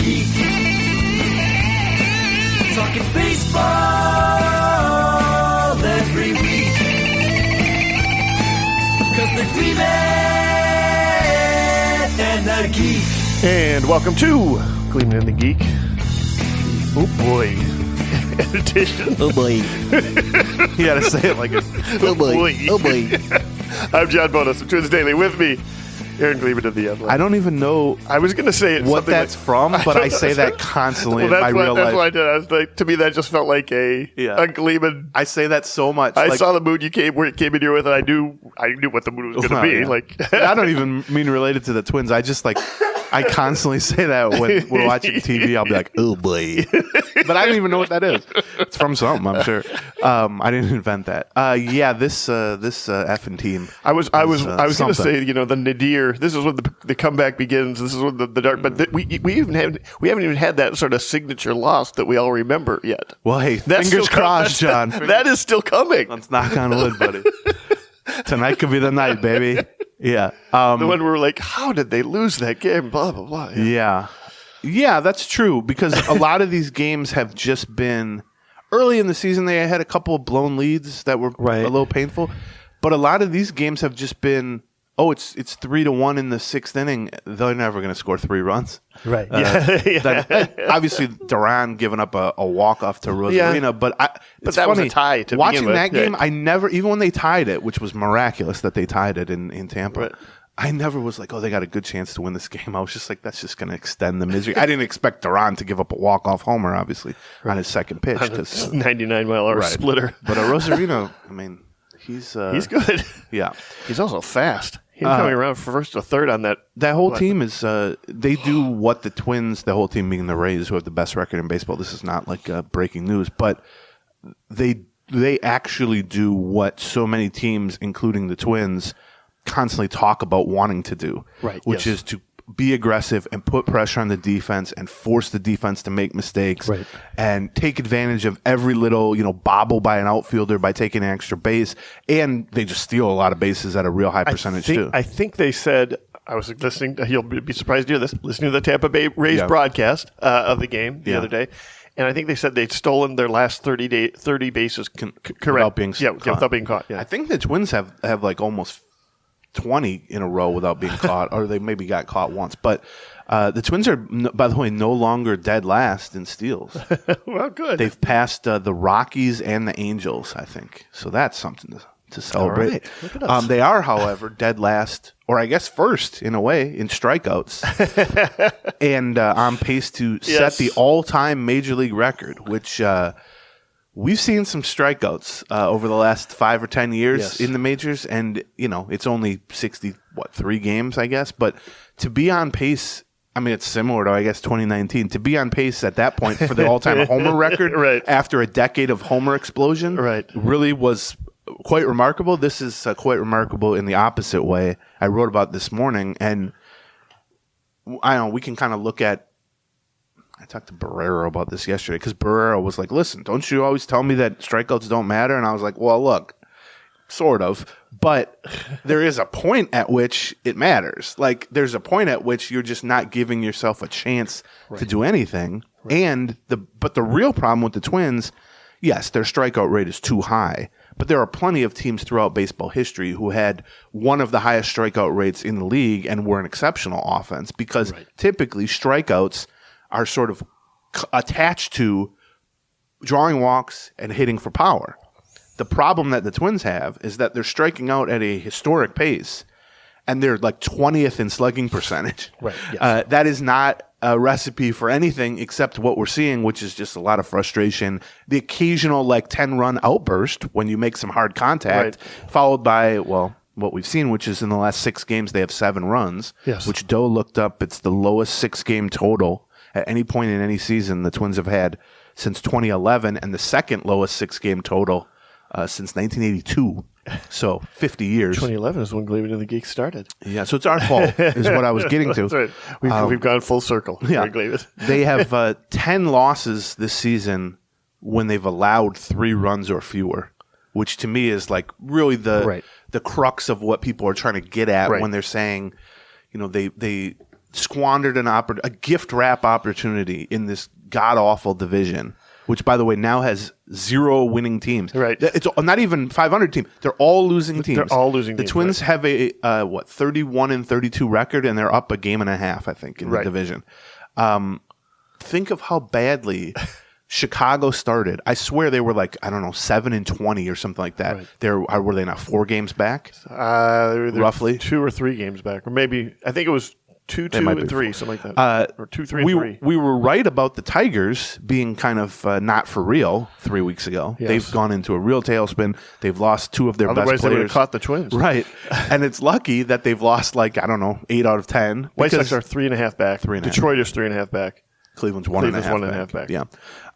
Geek. Talking baseball every week. Cause they're Gleeman and the Geek. And welcome to Gleeman and the Geek. Oh boy. Edition. Oh boy. You gotta say it like a Oh boy. Oh boy. I'm John Bonus of Twins Daily. With me, Aaron Gleeman of the Athletic. I don't even know I was going to say it what that's from, but I say that constantly in my real life. That's what I did. I was like, to me, that just felt like a Gleeman. I say that so much. I saw the mood you came in here with, and I knew what the mood was going to be. Yeah. Like, I don't even mean related to the Twins. I just I constantly say that when we're watching TV. I'll be like, oh boy. But I don't even know what that is. It's from something, I'm sure. I didn't invent that. This effing team. I was going to say, the nadir. This is when the comeback begins. This is when the dark. But we haven't even had that sort of signature loss that we all remember yet. Well, hey, fingers crossed, John. That is still coming. Let's knock on wood, buddy. Tonight could be the night, baby. Yeah. The one where we're like, how did they lose that game? Blah blah blah. Yeah. Yeah, that's true, because a lot of these games have just been early in the season. They had a couple of blown leads that were a little painful, but a lot of these games have just been, it's 3-1 in the sixth inning. They're never going to score 3 runs. Right. Obviously, Duran giving up a walk off to Rosarina, but it's that funny. was a tie to watching begin that with. game. I never, even when they tied it, which was miraculous that they tied it in Tampa. Right. I never was like, they got a good chance to win this game. I was just like, that's just going to extend the misery. I didn't expect Duran to give up a walk-off homer, obviously, on his second pitch. 99-mile-hour splitter. But Rosarino, he's good. Yeah. He's also fast. Him coming around from first to third on that. That whole team is, they do what the Twins, the whole team being the Rays, who have the best record in baseball. This is not like breaking news, but they actually do what so many teams, including the Twins, constantly talk about wanting to do, which is to be aggressive and put pressure on the defense and force the defense to make mistakes and take advantage of every little, bobble by an outfielder by taking an extra base. And they just steal a lot of bases at a real high percentage too. I think they said, I was listening, you'll be surprised to hear this, listening to the Tampa Bay Rays broadcast of the game the other day. And I think they said they'd stolen their last 30 bases correct. Without being caught. Without being caught. Yeah. I think the Twins have like almost 20 in a row without being caught, or they maybe got caught once. But the Twins are, by the way, no longer dead last in steals. Well, good. They've passed the Rockies and the Angels, I think. So that's something to celebrate. All right. Look at us. They are, however, dead last, or I guess first in a way, in strikeouts, and on pace to set the all-time Major League record, which we've seen some strikeouts over the last 5 or 10 years in the majors, and it's only 3 games, I guess. But to be on pace, it's similar to 2019. To be on pace at that point for the all-time homer record after a decade of homer explosion, really was quite remarkable. This is quite remarkable in the opposite way. I wrote about this morning, and I don't know, we can kind of look at. I talked to Barrero about this yesterday because Barrero was like, listen, don't you always tell me that strikeouts don't matter? And I was like, well, look, sort of. But there is a point at which it matters. Like, there's a point at which you're just not giving yourself a chance to do anything. And but the real problem with the Twins, yes, their strikeout rate is too high. But there are plenty of teams throughout baseball history who had one of the highest strikeout rates in the league and were an exceptional offense because typically strikeouts are sort of attached to drawing walks and hitting for power. The problem that the Twins have is that they're striking out at a historic pace, and they're like 20th in slugging percentage. That is not a recipe for anything except what we're seeing, which is just a lot of frustration. The occasional 10-run outburst when you make some hard contact, followed by, what we've seen, which is in the last 6 games, they have 7 runs, which Doe looked up. It's the lowest 6-game total at any point in any season the Twins have had since 2011, and the second lowest 6-game total since 1982. So 50 years. 2011 is when Gleeman and the Geek started. Yeah, so it's our fault is what I was getting to. That's right. We've gone full circle. Yeah. They have 10 losses this season when they've allowed 3 runs or fewer, which to me is really the crux of what people are trying to get at when they're saying, they squandered a gift wrap opportunity in this god awful division, which, by the way, now has 0 winning teams. Right. It's not even 500 team. They're all losing teams. They're all losing the teams. The Twins right. have a 31-32 record, and they're up a game and a half, I think, in the division. Think of how badly Chicago started. I swear they were like, I don't know, 7-20 or something like that. Right. Were they not 4 games back? They're roughly 2 or 3 games back, or maybe I think it was 2, 2, and 3, something like that. Or 2, 3, and 3. We were right about the Tigers being kind of not for real 3 weeks ago. Yes. They've gone into a real tailspin. They've lost 2 of their best players. Otherwise, they would have caught the Twins. Right. And it's lucky that they've lost 8 out of 10. White Sox are 3.5 back. 3.5. Detroit is 3.5 back. Cleveland's 1.5 back. Yeah.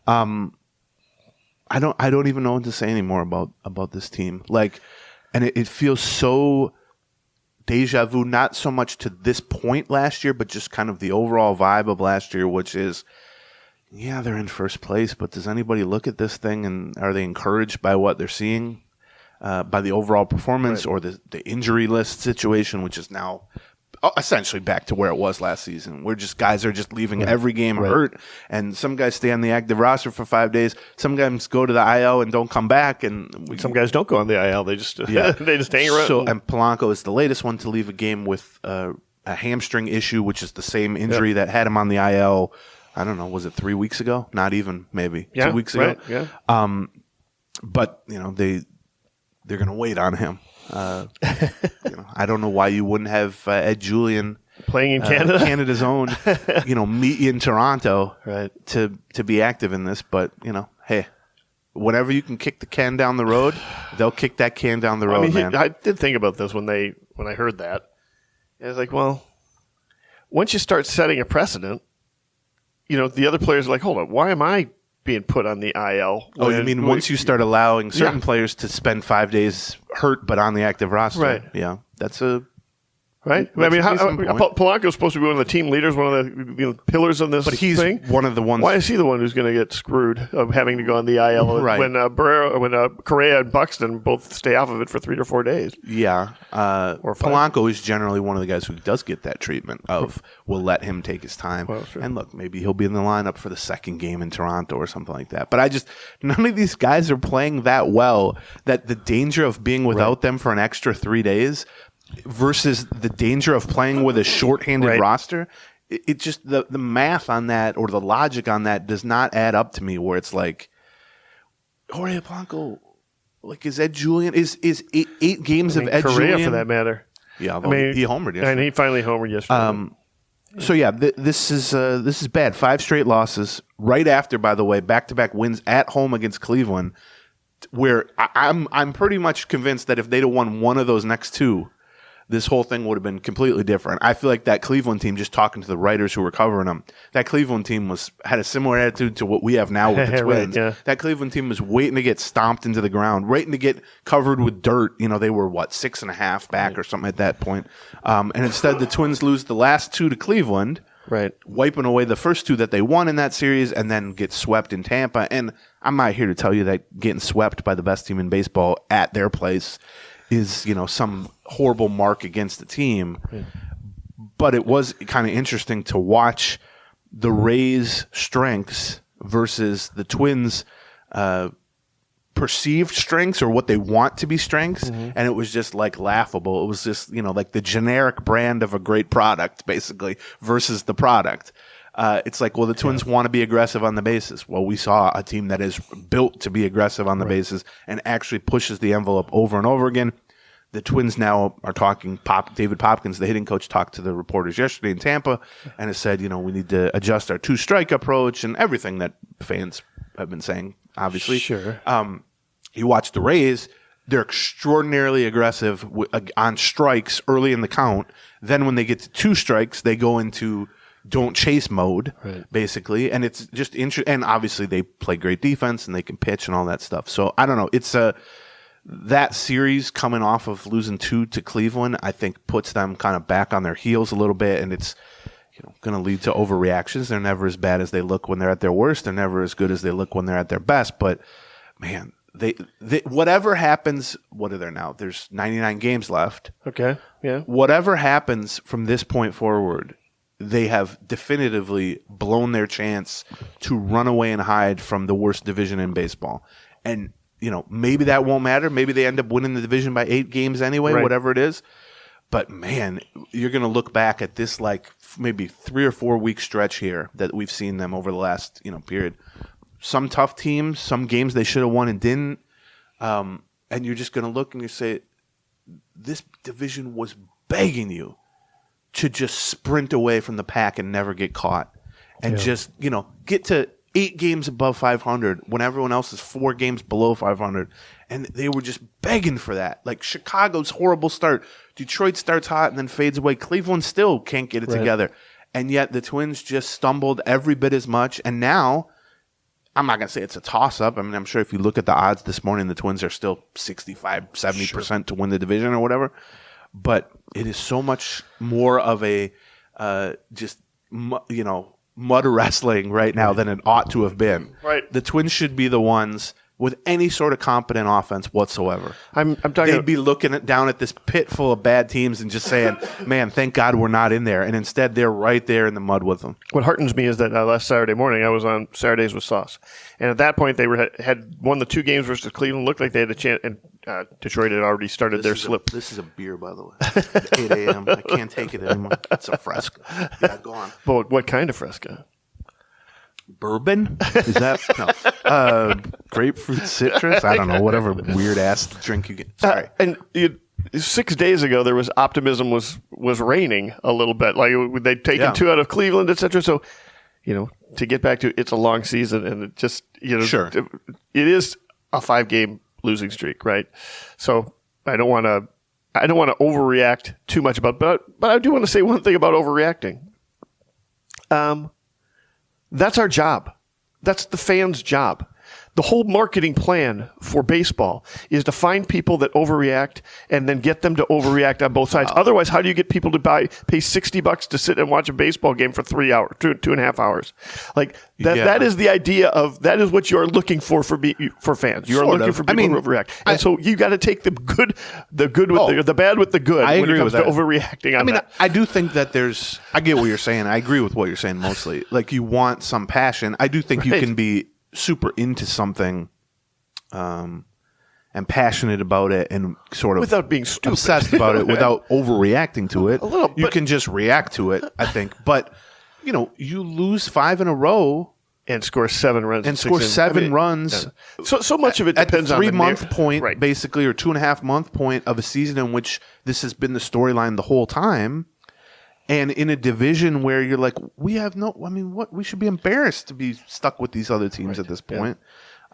I don't even know what to say anymore about this team. And it feels so deja vu, not so much to this point last year, but just kind of the overall vibe of last year, which is, yeah, they're in first place, but does anybody look at this thing and are they encouraged by what they're seeing, by the overall performance or the injury list situation, which is now essentially back to where it was last season, where just guys are just leaving every game hurt, and some guys stay on the active roster for 5 days. Some guys go to the IL and don't come back, and some guys don't go on the IL. They just they just hang around. So, and Polanco is the latest one to leave a game with a hamstring issue, which is the same injury that had him on the IL. I don't know, was it 3 weeks ago? Not even, maybe 2 weeks ago. Right. Yeah. But they're going to wait on him. I don't know why you wouldn't have Ed Julian playing in Canada, Canada's own, meet you in Toronto, right, to be active in this. But hey, whenever you can kick the can down the road, they'll kick that can down the road, man. I did think about this when I heard that. I was like, well, once you start setting a precedent, the other players are like, hold on, why am I being put on the IL? Oh, you mean once you start allowing certain players to spend 5 days hurt but on the active roster? Right. Yeah, that's a... Right? Polanco's supposed to be one of the team leaders, one of the pillars of this thing. But he's one of the ones... Why is he the one who's going to get screwed of having to go on the IL when Correa and Buxton both stay off of it for 3 or 4 days? Yeah. Or 5. Polanco is generally one of the guys who does get that treatment of we'll let him take his time. Well, sure. And look, maybe he'll be in the lineup for the second game in Toronto or something like that. But none of these guys are playing that well that the danger of being without them for an extra 3 days versus the danger of playing with a shorthanded roster, it just the math on that or the logic on that does not add up to me. Where it's like Jorge Polanco, is Ed Julian is eight games of Ed Correa Julian for that matter? Yeah, he homered yesterday, and he finally homered yesterday. So yeah, this is bad. 5 straight losses right after, by the way, back-to-back wins at home against Cleveland, where I'm pretty much convinced that if they'd have won one of those next 2, this whole thing would have been completely different. I feel like that Cleveland team, just talking to the writers who were covering them, that Cleveland team had a similar attitude to what we have now with the Twins. Right, yeah. That Cleveland team was waiting to get stomped into the ground, waiting to get covered with dirt. They were, 6.5 back or something at that point. And instead, the Twins lose the last 2 to Cleveland, right, wiping away the first 2 that they won in that series, and then get swept in Tampa. And I'm not here to tell you that getting swept by the best team in baseball at their place is, some horrible mark against the team. Yeah. But it was kind of interesting to watch the Rays' strengths versus the Twins' perceived strengths or what they want to be strengths. Mm-hmm. And it was just laughable. It was just, the generic brand of a great product, basically, versus the product. It's the Twins want to be aggressive on the bases. Well, we saw a team that is built to be aggressive on the bases and actually pushes the envelope over and over again. The Twins now are talking. David Popkins, the hitting coach, talked to the reporters yesterday in Tampa and has said, we need to adjust our 2-strike approach and everything that fans have been saying, obviously. Sure. You watch the Rays. They're extraordinarily aggressive on strikes early in the count. Then when they get to 2 strikes, they go into don't chase mode, basically. And it's just interesting. And obviously they play great defense and they can pitch and all that stuff. So I don't know. It's that series coming off of losing 2 to Cleveland, I think puts them kind of back on their heels a little bit. And it's going to lead to overreactions. They're never as bad as they look when they're at their worst. They're never as good as they look when they're at their best. But man, they whatever happens, what are there now? There's 99 games left. Okay. Yeah. Whatever happens from this point forward, they have definitively blown their chance to run away and hide from the worst division in baseball. And, maybe that won't matter. Maybe they end up winning the division by 8 games anyway, whatever it is. But, man, you're going to look back at this maybe 3 or 4 week stretch here that we've seen them over the last, period. Some tough teams, some games they should have won and didn't. And you're just going to look and you say, this division was begging you to just sprint away from the pack and never get caught. And just, get to 8 games above 500 when everyone else is 4 games below 500. And they were just begging for that. Like Chicago's horrible start. Detroit starts hot and then fades away. Cleveland still can't get it together. And yet the Twins just stumbled every bit as much. And now, I'm not going to say it's a toss-up. I mean, I'm sure if you look at the odds this morning, the Twins are still 65, 70% to win the division or whatever. But it is so much more of a mud wrestling right now than it ought to have been. Right. The Twins should be the ones with any sort of competent offense whatsoever. I'm talking. They'd be looking down at this pit full of bad teams and just saying, "Man, thank God we're not in there." And instead, they're right there in the mud with them. What heartens me is that last Saturday morning, I was on Saturdays with Sauce, and at that point, they had won the 2 games versus Cleveland. Looked like they had a chance, and Detroit had already started their slip. This is a beer, by the way. 8 a.m. I can't take it anymore. It's a Fresca. Yeah, go on. But what kind of Fresca? Bourbon? Is that no? Grapefruit citrus? I don't know. Whatever weird ass drink you get. Sorry. 6 days ago, there was optimism was raining a little bit. Like they'd taken 2 out of Cleveland, etc. So, to get back to it's a long season, and it just sure. It is a 5-game losing streak, right? So I don't want to overreact too much about, but I do want to say one thing about overreacting. That's our job. That's the fans' job. The whole marketing plan for baseball is to find people that overreact and then get them to overreact on both sides. Otherwise, how do you get people to pay $60 to sit and watch a baseball game for 3 hours, 2.5 hours? Like that. Yeah. That is the idea of that is what you're looking for fans. You're looking for people to overreact, and so you got to take the good with the bad with the good. I agree with that. Overreacting. I do think that I get what you're saying. I agree with what you're saying mostly. Like you want some passion. I do think you can be super into something and passionate about it and sort of without being stupid. Obsessed about it without overreacting to it. You can just react to it, I think. But you lose 5 in a row and score 7 runs and score 7 runs. Yeah. So much of it depends on the 3-month point, right. Basically, or 2.5-month point of a season in which this has been the storyline the whole time. And in a division where you're like, we should be embarrassed to be stuck with these other teams at this point.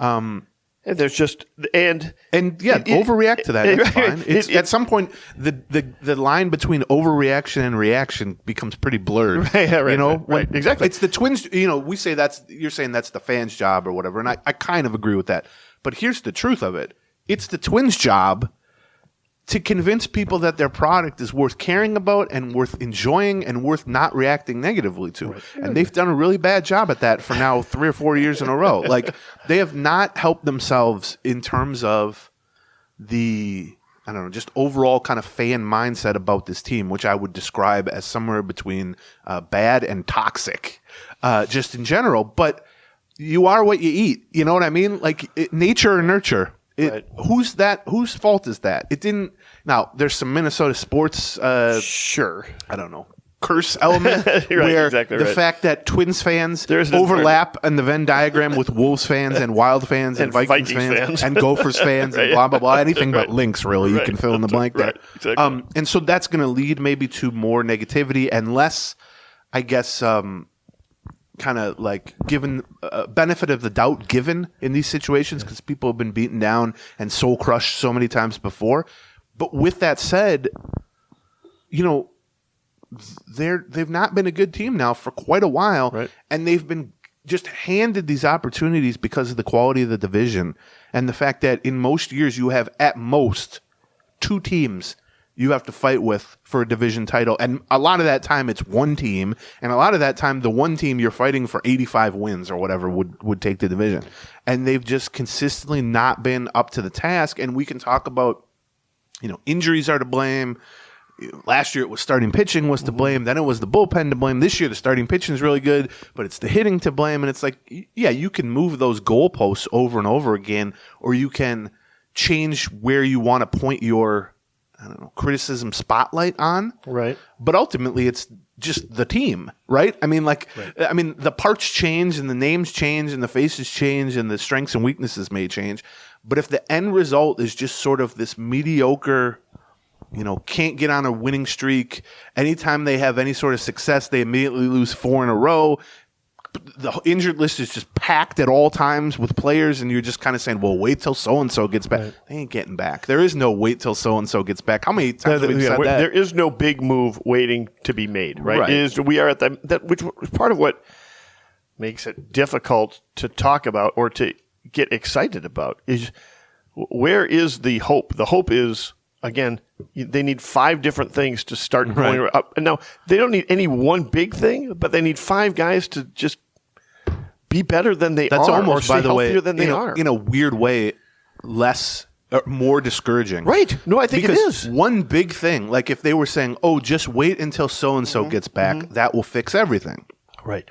Yeah. And there's just overreact to that. It's fine. At some point, the line between overreaction and reaction becomes pretty blurred. Right, exactly. It's the Twins. We say you're saying that's the fans' job or whatever, and I kind of agree with that. But here's the truth of it: it's the Twins' job to convince people that their product is worth caring about and worth enjoying and worth not reacting negatively to. Right. And they've done a really bad job at that for now 3 or 4 years in a row. Like they have not helped themselves in terms of just overall kind of fan mindset about this team, which I would describe as somewhere between bad and toxic, just in general. But you are what you eat. You know what I mean? Like nature or nurture. Right. Whose fault is that? It didn't. Now there's some Minnesota sports. Sure. I don't know. Curse element where the fact that Twins fans overlap in the Venn diagram with Wolves fans and Wild fans and Vikings fans and Gophers fans and blah blah blah. Anything but Lynx, really. You can fill in the blank there. Exactly. And so that's going to lead maybe to more negativity and less, I guess. Kind of like given benefit of the doubt given in these situations because people have been beaten down and soul crushed so many times before. But with that said, they've not been a good team now for quite a while, right. And they've been just handed these opportunities because of the quality of the division and the fact that in most years you have at most 2 teams you have to fight with for a division title. And a lot of that time it's one team. And a lot of that time the one team you're fighting for 85 wins or whatever would take the division. And they've just consistently not been up to the task. And we can talk about, injuries are to blame. last year it was starting pitching was to blame. Then it was the bullpen to blame. This year the starting pitching is really good, but it's the hitting to blame. And it's like, yeah, you can move those goalposts over and over again, or you can change where you want to point your, I don't know, criticism spotlight on. Right. But ultimately it's just the team, right? I mean, the parts change and the names change and the faces change and the strengths and weaknesses may change. But if the end result is just sort of this mediocre, can't get on a winning streak, anytime they have any sort of success, they immediately lose 4 in a row. The injured list is just packed at all times with players, and you're just kind of saying, well, wait till so-and-so gets back. Right. They ain't getting back. There is no wait till so-and-so gets back. How many times have we said that? There is no big move waiting to be made, right? We are at that, which is part of what makes it difficult to talk about or to get excited about is where is the hope? The hope is, again, they need 5 different things to start going up. And now, they don't need any one big thing, but they need 5 guys to just be better than they That's are. Almost, or by the way, than they are. In a weird way, more discouraging. Right. No, I think because it is. One big thing, like if they were saying, oh, just wait until so-and-so gets back, that will fix everything. Right.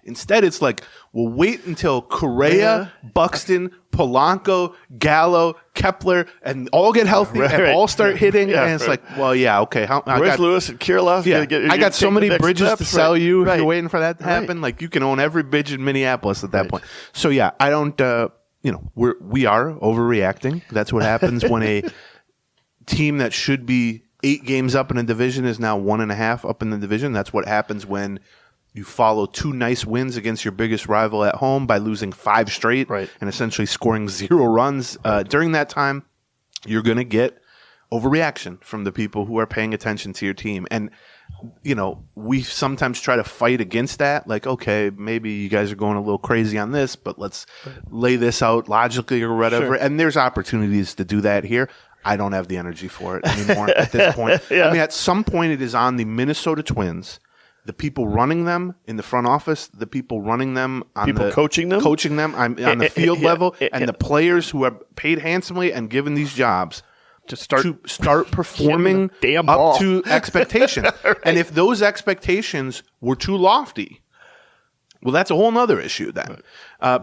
Instead, it's like, we'll wait until Correa, Buxton, Polanco, Gallo, Kepler, and all get healthy and all start hitting. And it's like, well, yeah, okay. Where's Lewis and Kirilloff? Yeah, I got so many bridges to sell you if you're waiting for that to happen. Like, you can own every bridge in Minneapolis at that point. So, yeah, I don't, we are overreacting. That's what happens when a team that should be 8 games up in a division is now 1.5 up in the division. That's what happens when you follow 2 nice wins against your biggest rival at home by losing 5 straight and essentially scoring 0 runs. During that time, you're going to get overreaction from the people who are paying attention to your team. And, we sometimes try to fight against that. Like, okay, maybe you guys are going a little crazy on this, but let's lay this out logically or whatever. Sure. And there's opportunities to do that here. I don't have the energy for it anymore at this point. I mean, at some point it is on the Minnesota Twins, the people running them in the front office, the people running them on coaching them on the field level, and the players who are paid handsomely and given these jobs to start performing up to expectation. And if those expectations were too lofty, well, that's a whole nother issue then,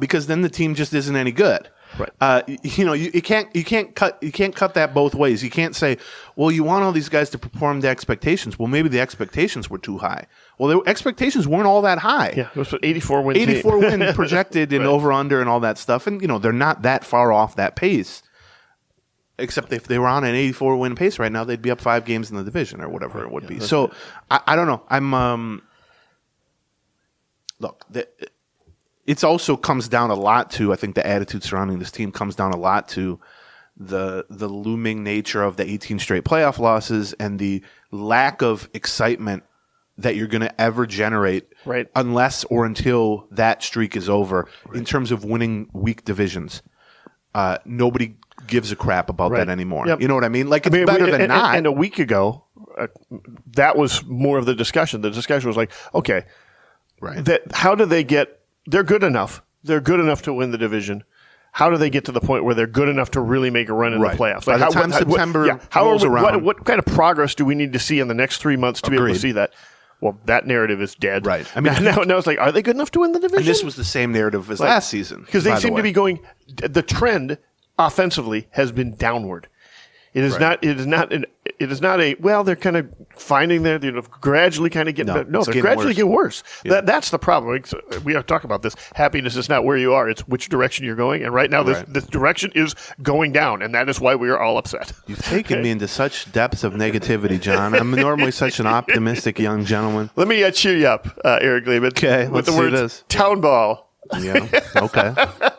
because then the team just isn't any good. Right. You can't cut that both ways. You can't say, well, you want all these guys to perform the expectations. Well, maybe the expectations were too high. Well, the expectations weren't all that high. Yeah, it was an 84 win. 84 win projected in over under and all that stuff, and they're not that far off that pace. Except if they were on an 84 win pace right now, they'd be up 5 games in the division or whatever it would be. So I don't know. I'm look. It also comes down a lot to, I think the attitude surrounding this team comes down a lot to the looming nature of the 18 straight playoff losses and the lack of excitement that you're going to ever generate unless or until that streak is over in terms of winning weak divisions. Nobody gives a crap about that anymore. Yep. You know what I mean? Like, it's better than not. And a week ago, that was more of the discussion. The discussion was like, okay, how do they get – they're good enough. They're good enough to win the division. How do they get to the point where they're good enough to really make a run in the playoffs? Like, by the time September rolls around. What kind of progress do we need to see in the next 3 months to be able to see that? Well, that narrative is dead. Right. I mean, now it's like, are they good enough to win the division? And this was the same narrative as last season. Because they seem to be going – the trend offensively has been downward. It is not. It is not a. Well, they're kind of finding their. Gradually kind of getting. No, it's gradually getting worse. Yeah. That's the problem. We have to talk about this. Happiness is not where you are; it's which direction you're going. And right now, this direction is going down, and that is why we are all upset. You've taken me into such depths of negativity, John. I'm normally such an optimistic young gentleman. Let me cheer you up, Eric Gleeman. Okay, with the words "town ball." Yeah. Okay.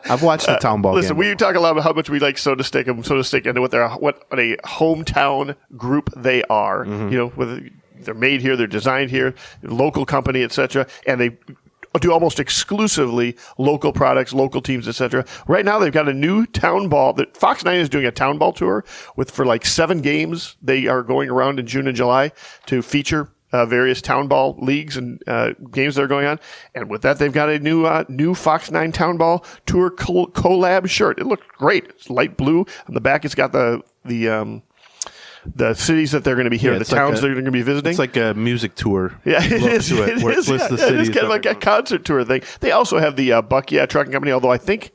I've watched the town ball game. Listen, we talk a lot about how much we like Soda Stick and what a hometown group they are. Mm-hmm. They're made here, they're designed here, local company, etc., and they do almost exclusively local products, local teams, etc. Right now, they've got a new town ball. That Fox 9 is doing a town ball tour for like 7 games. They are going around in June and July to feature various town ball leagues and games that are going on. And with that, they've got a new Fox 9 Town Ball Tour collab shirt. It looked great. It's light blue. On the back, it's got the the cities that they're going to be here, the towns they're going to be visiting. It's like a music tour. Yeah, it is. Where it lists the cities. It's kind of like a concert tour thing. They also have the Buckeye Trucking Company, although I think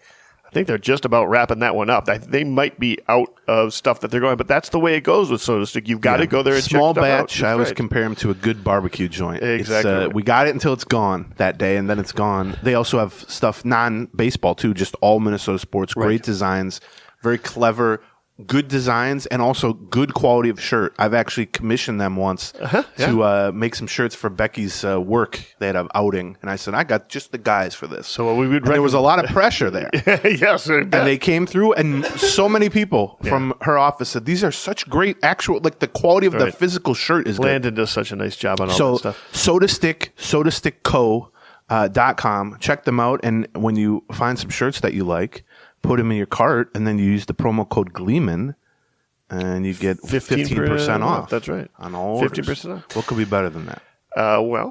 they're just about wrapping that one up. They might be out of stuff that they're going, but that's the way it goes with Soda Stick. You've got to go there and small check stuff batch. out. I always compare them to a good barbecue joint. Exactly. We got it until it's gone that day, and then it's gone. They also have stuff non-baseball too, just all Minnesota sports. Great designs, very clever. Good designs and also good quality of shirt. I've actually commissioned them once to make some shirts for Becky's work. They had an outing, and I said, I got just the guys for this. So we would. There was a lot of pressure there. Yes, and they came through, and so many people from her office said these are such great actual. Like the quality of the physical shirt is Landon good. does such a nice job on all that stuff. SodaStickCo.com. Check them out, and when you find some shirts that you like, put them in your cart, and then you use the promo code Gleeman, and you get 15% off. That's right. On all orders. 15% off. What could be better than that? A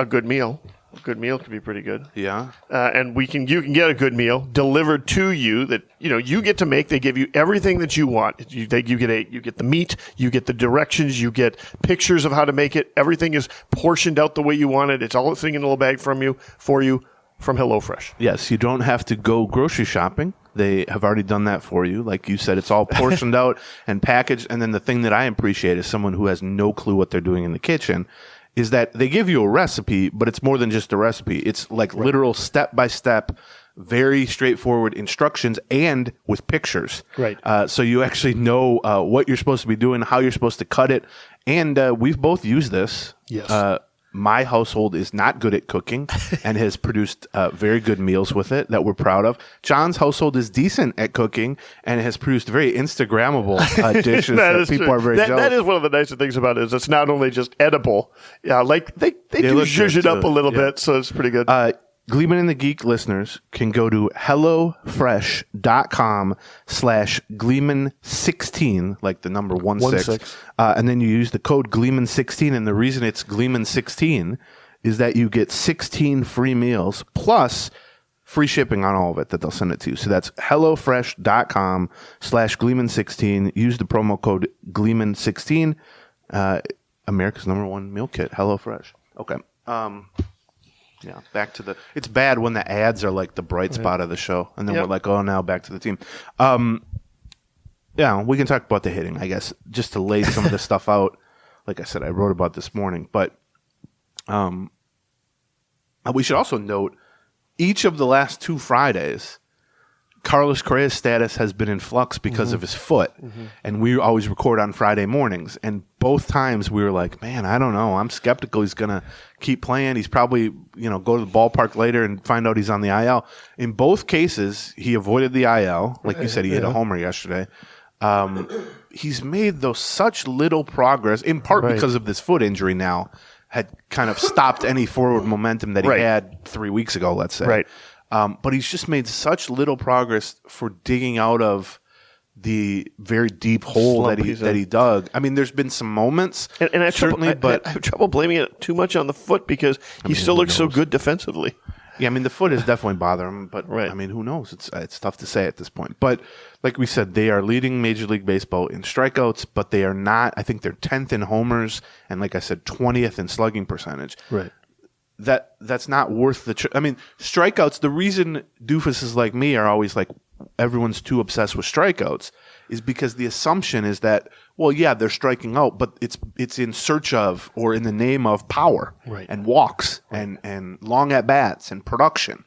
good meal. A good meal could be pretty good. Yeah. And you can get a good meal delivered to you that you get to make. They give you everything that you want. You get the meat, you get the directions, you get pictures of how to make it. Everything is portioned out the way you want it. It's all sitting in a little bag for you. From HelloFresh. Yes, you don't have to go grocery shopping. They have already done that for you. Like you said, it's all portioned out and packaged. And then the thing that I appreciate as someone who has no clue what they're doing in the kitchen is that they give you a recipe, but it's more than just a recipe. It's like literal step-by-step, very straightforward instructions and with pictures. Right. So you actually know what you're supposed to be doing, how you're supposed to cut it. And we've both used this. Yes. My household is not good at cooking and has produced very good meals with it that we're proud of. John's household is decent at cooking and has produced very Instagrammable dishes that people are very jealous. That is one of the nicer things about it is it's not only just edible. Yeah, like they do zhuzh it up a little bit, so it's pretty good. Gleeman and the Geek listeners can go to HelloFresh.com/Gleeman16, like the number 16. And then you use the code Gleeman16. And the reason it's Gleeman16 is that you get 16 free meals plus free shipping on all of it that they'll send it to you. So that's HelloFresh.com/Gleeman16. Use the promo code Gleeman16. America's #1 meal kit, HelloFresh. Okay. Yeah, back to it's bad when the ads are like the bright spot of the show, and then we're like, oh, now back to the team. Yeah, we can talk about the hitting, I guess, just to lay some of this stuff out. Like I said, I wrote about this morning, but we should also note each of the last 2 Fridays, Carlos Correa's status has been in flux because of his foot, and we always record on Friday mornings, and both times we were like, man, I don't know. I'm skeptical he's going to keep playing. He's probably, go to the ballpark later and find out he's on the IL. In both cases, he avoided the IL. Like you said, he hit a homer yesterday. He's made, though, such little progress, in part because of this foot injury now, had kind of stopped any forward momentum that he had 3 weeks ago, let's say. Right. But he's just made such little progress for digging out of the very deep hole that he dug. I mean, there's been some moments, and I certainly, but I have trouble blaming it too much on the foot because he still looks so good defensively. Yeah, I mean, the foot is definitely bothering him, but I mean, who knows? It's tough to say at this point. But like we said, they are leading Major League Baseball in strikeouts, but they are not. I think they're 10th in homers, and like I said, 20th in slugging percentage. Right. That's not worth the. I mean, strikeouts. The reason doofuses like me are always like everyone's too obsessed with strikeouts is because the assumption is that, well, yeah, they're striking out, but it's in search of or in the name of power and walks and long at bats and production,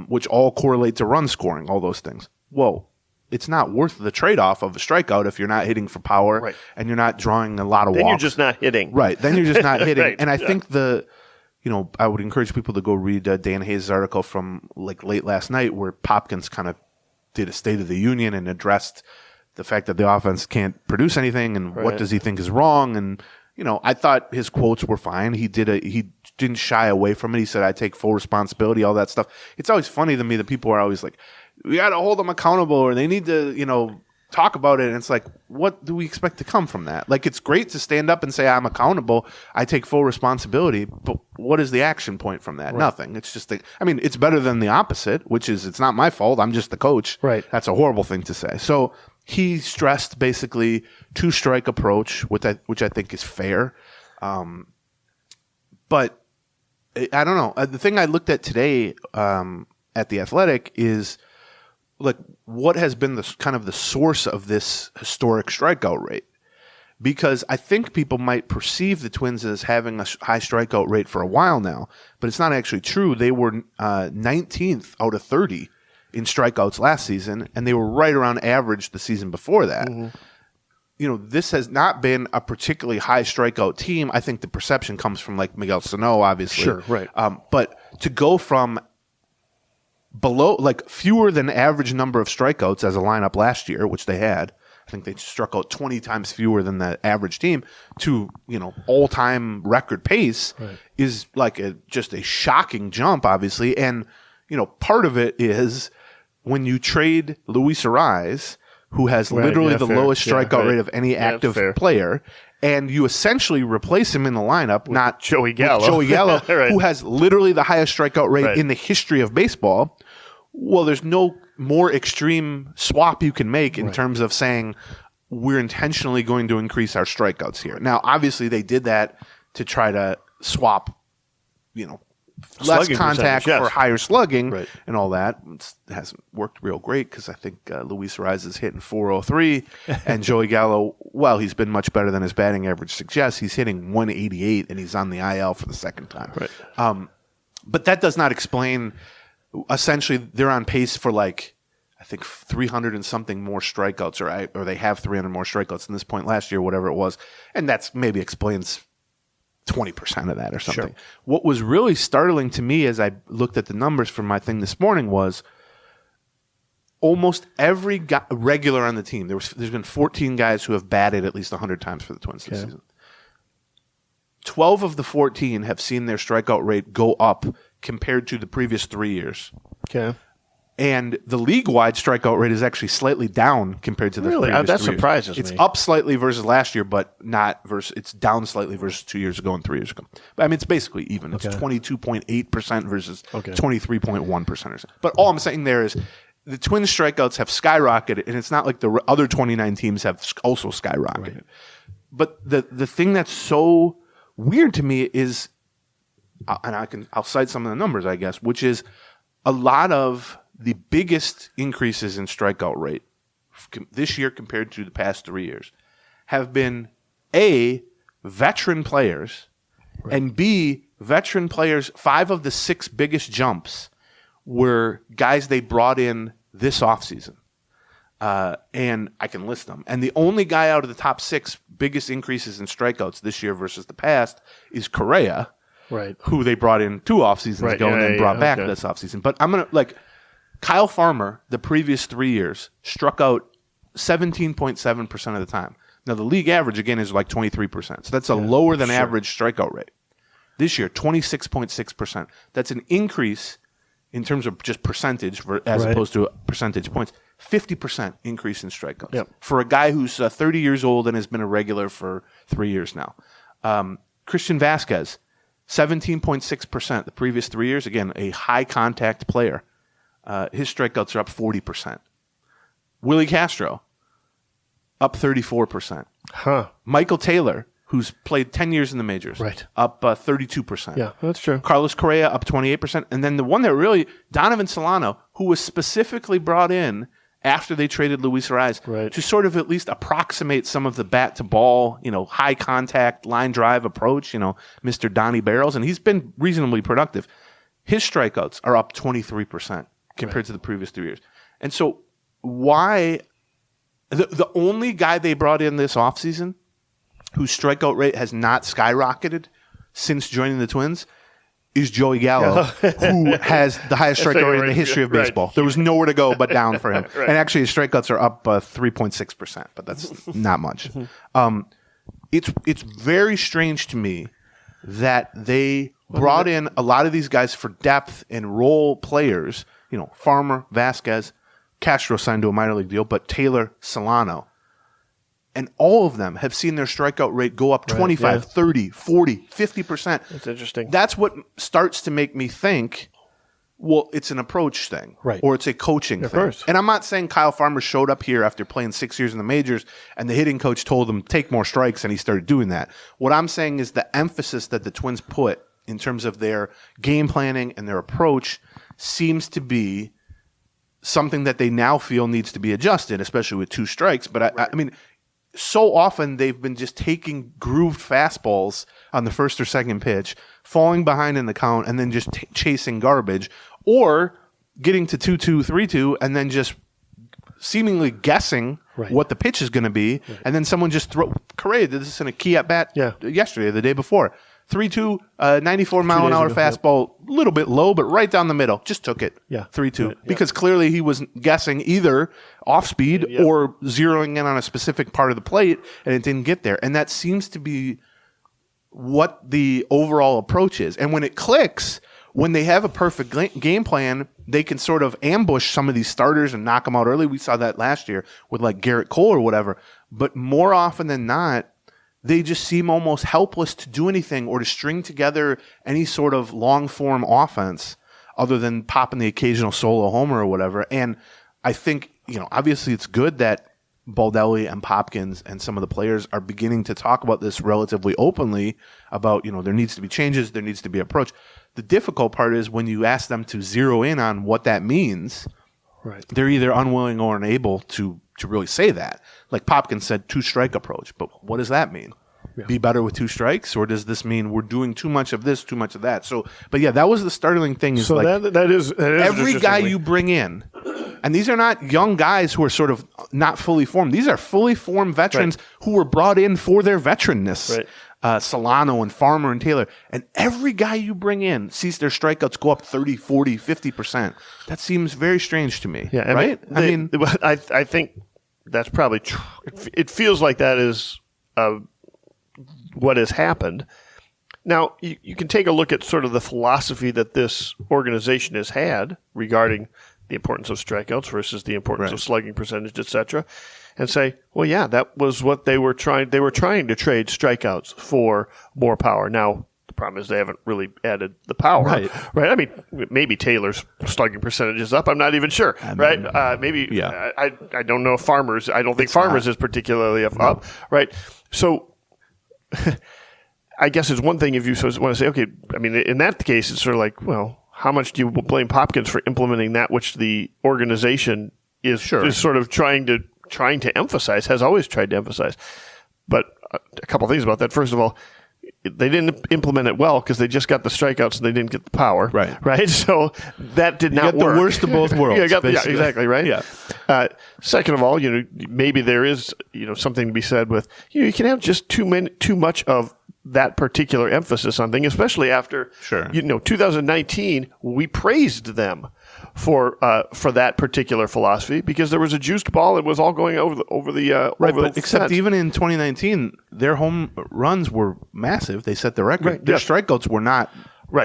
which all correlate to run scoring. All those things. Well, it's not worth the trade-off of a strikeout if you're not hitting for power and you're not drawing a lot of walks. Then you're just not hitting. Right. Then you're just not hitting. And I think I would encourage people to go read Dan Hayes' article from like late last night where Popkins kind of did a State of the Union and addressed the fact that the offense can't produce anything and what does he think is wrong. And, I thought his quotes were fine. He didn't shy away from it. He said, I take full responsibility, all that stuff. It's always funny to me that people are always like, we got to hold them accountable or they need to, talk about it. And it's like, what do we expect to come from that? Like, it's great to stand up and say, I'm accountable. I take full responsibility. But what is the action point from that? Nothing. It's just, it's better than the opposite, which is it's not my fault. I'm just the coach. Right. That's a horrible thing to say. So he stressed basically 2-strike approach, which I think is fair. But I don't know. The thing I looked at today at The Athletic is like what has been the kind of the source of this historic strikeout rate. Because I think people might perceive the Twins as having a high strikeout rate for a while now, but it's not actually true. They were 19th out of 30 in strikeouts last season, and they were right around average the season before that. This has not been a particularly high strikeout team. I think the perception comes from like Miguel Sano, obviously. Sure, right. But to go from below, like fewer than average number of strikeouts as a lineup last year, which they had, I think they struck out 20 times fewer than the average team, to all-time record pace is like just a shocking jump, obviously. And part of it is when you trade Luis Arraez, who has literally the lowest strikeout rate of any active player, and you essentially replace him in the lineup, not Joey Gallo, who has literally the highest strikeout rate in the history of baseball. Well, there's no more extreme swap you can make in terms of saying we're intentionally going to increase our strikeouts here. Now, obviously, they did that to try to swap, less contact for higher slugging and all that. It hasn't worked real great because I think Luis Arraez is hitting 403, and Joey Gallo, well, he's been much better than his batting average suggests. He's hitting 188, and he's on the IL for the second time. But that does not explain. Essentially, they're on pace for like, I think 300 and something more strikeouts, or they have 300 more strikeouts than this point last year, whatever it was. And that's maybe explains 20% of that or something. Sure. What was really startling to me as I looked at the numbers for my thing this morning was almost every guy, regular on the team. There's been 14 guys who have batted at least 100 times for the Twins this season. 12 of the 14 have seen their strikeout rate go up compared to the previous 3 years. Okay. And the league-wide strikeout rate is actually slightly down compared to the previous 3 years. That surprises me. It's up slightly versus last year, but it's down slightly versus 2 years ago and 3 years ago. But I mean, it's basically even. It's 22.8% versus 23.1% or something. But all I'm saying there is the Twins strikeouts have skyrocketed, and it's not like the other 29 teams have also skyrocketed. Right. But the thing that's so weird to me is, and I'll cite some of the numbers, I guess, which is a lot of the biggest increases in strikeout rate this year compared to the past 3 years have been A, veteran players, and B, veteran players. 5 of the 6 biggest jumps were guys they brought in this offseason. And I can list them. And the only guy out of the top 6 biggest increases in strikeouts this year versus the past is Correa, who they brought in 2 off seasons ago and then brought back this offseason. But I'm going to, Kyle Farmer, the previous 3 years, struck out 17.7% of the time. Now, the league average, again, is like 23%. So that's a lower than average strikeout rate. This year, 26.6%. That's an increase in terms of just percentage as opposed to percentage points. 50% increase in strikeouts for a guy who's 30 years old and has been a regular for 3 years now. Christian Vasquez, 17.6% the previous 3 years. Again, a high contact player. His strikeouts are up 40%. Willie Castro, up 34%. Michael Taylor, who's played 10 years in the majors, up 32%. Yeah, that's true. Carlos Correa, up 28%. And then the one that really, Donovan Solano, who was specifically brought in after they traded Luis Arraez to sort of at least approximate some of the bat-to-ball, high contact, line drive approach, Mr. Donnie Barrels, and he's been reasonably productive. His strikeouts are up 23% compared to the previous 3 years. And so why the only guy they brought in this offseason whose strikeout rate has not skyrocketed since joining the Twins is Joey Gallo, who has the highest strikeout rate in the history of baseball. There was nowhere to go but down for him. And actually his strikeouts are up 3.6%, but that's not much. It's very strange to me that they brought in a lot of these guys for depth and role players, Farmer, Vasquez, Castro signed to a minor league deal, but Taylor, Solano. And all of them have seen their strikeout rate go up 25, 30, 40, 50%. That's interesting. That's what starts to make me think, Well, it's an approach thing, Right. Or it's a coaching thing. course. And I'm not saying Kyle Farmer showed up here after playing 6 years in the majors and the hitting coach told him take more strikes and he started doing that. What I'm saying is the emphasis that the Twins put in terms of their game planning and their approach seems to be something that they now feel needs to be adjusted, especially with 2 strikes. But I mean, so often they've been just taking grooved fastballs on the first or second pitch, falling behind in the count, and then just chasing garbage, or getting to 2-2, 3-2, and then just seemingly guessing what the pitch is going to be, and then someone just Correa did this in a key at bat yesterday, or the day before. 3-2, 94 mile an hour fastball, a little bit low, but right down the middle. Just took it. 3-2. Because clearly he was guessing either off speed or zeroing in on a specific part of the plate, and it didn't get there. And that seems to be what the overall approach is. And when it clicks, when they have a perfect game plan, they can sort of ambush some of these starters and knock them out early. We saw that last year with like Garrett Cole or whatever. But more often than not, they just seem almost helpless to do anything or to string together any sort of long-form offense other than popping the occasional solo homer or whatever. And I think, obviously it's good that Baldelli and Popkins and some of the players are beginning to talk about this relatively openly about, there needs to be changes, there needs to be approach. The difficult part is when you ask them to zero in on what that means, they're either unwilling or unable to really say that. Like Popkins said, 2-strike approach. But what does that mean? Be better with 2 strikes? Or does this mean we're doing too much of this, too much of that? So, but yeah, that was the startling thing. Is so like that is every guy you bring in, and these are not young guys who are sort of not fully formed. These are fully formed veterans who were brought in for their veteranness. Solano and Farmer and Taylor. And every guy you bring in sees their strikeouts go up 30, 40, 50%. That seems very strange to me. Yeah, right? I think that's probably true. It feels like that is what has happened. Now, you can take a look at sort of the philosophy that this organization has had regarding the importance of strikeouts versus the importance of slugging percentage, et cetera, and say, well, yeah, that was what they were trying. They were trying to trade strikeouts for more power. Now, the problem is they haven't really added the power, right? I mean, maybe Taylor's slugging percentage is up. I'm not even sure, right? Maybe I don't know if Farmers. I don't think Farmers is particularly up, right? So, I guess it's one thing if you want to say, okay, I mean, in that case, it's sort of like, well, how much do you blame Popkins for implementing that which the organization is sort of trying to emphasize, has always tried to emphasize? But a couple of things about that. First of all, they didn't implement it well because they just got the strikeouts and they didn't get the power. Right. So that did not work. The worst of both worlds. Exactly. Right. Yeah. Second of all, maybe there is something to be said with you can have just too much of that particular emphasis on things, especially after 2019. We praised them for that particular philosophy because there was a juiced ball and was all going over the except fence. Even in 2019, their home runs were massive. They set the record. Their strikeouts were not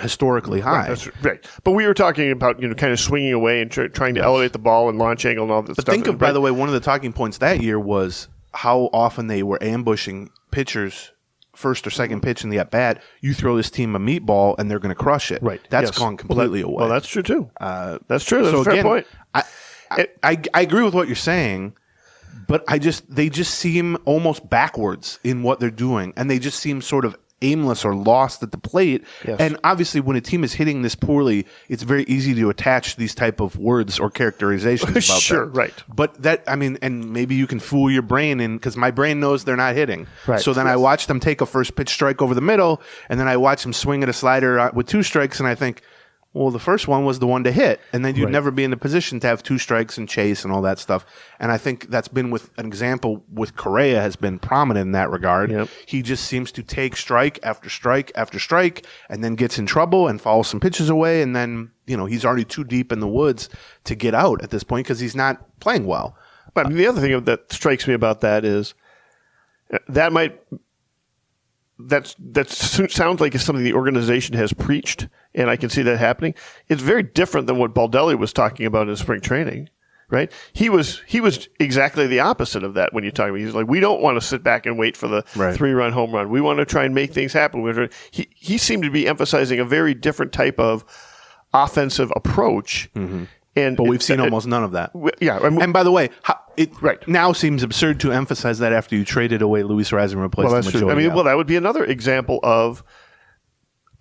historically high. That's right. But we were talking about kind of swinging away and trying to elevate the ball and launch angle and all that stuff. But think of, by the way, one of the talking points that year was how often they were ambushing pitchers first or second pitch in the at-bat. You throw this team a meatball and they're going to crush it. That's gone completely away. Well, that's true too. That's true. That's a fair point. I agree with what you're saying, but they just seem almost backwards in what they're doing, and they just seem sort of aimless or lost at the plate. And obviously when a team is hitting this poorly, it's very easy to attach these type of words or characterizations about that. But and maybe you can fool your brain because my brain knows they're not hitting. So then I watch them take a first pitch strike over the middle, and then I watch them swing at a slider with 2 strikes, and I think, well, the first one was the one to hit, and then you'd never be in the position to have 2 strikes and chase and all that stuff. And I think that's been with an example with Correa has been prominent in that regard. He just seems to take strike after strike after strike and then gets in trouble and fouls some pitches away, and then he's already too deep in the woods to get out at this point because he's not playing well. But the other thing that strikes me about that is that sounds like it's something the organization has preached, and I can see that happening. It's very different than what Baldelli was talking about in spring training, right? He was exactly the opposite of that when you talk about. He's like, we don't want to sit back and wait for the 3-run home run. We want to try and make things happen. He seemed to be emphasizing a very different type of offensive approach. But we've seen almost none of that. Yeah. And by the way, it now seems absurd to emphasize that after you traded away Luis Raz and replaced him with Joey Gallo. That would be another example of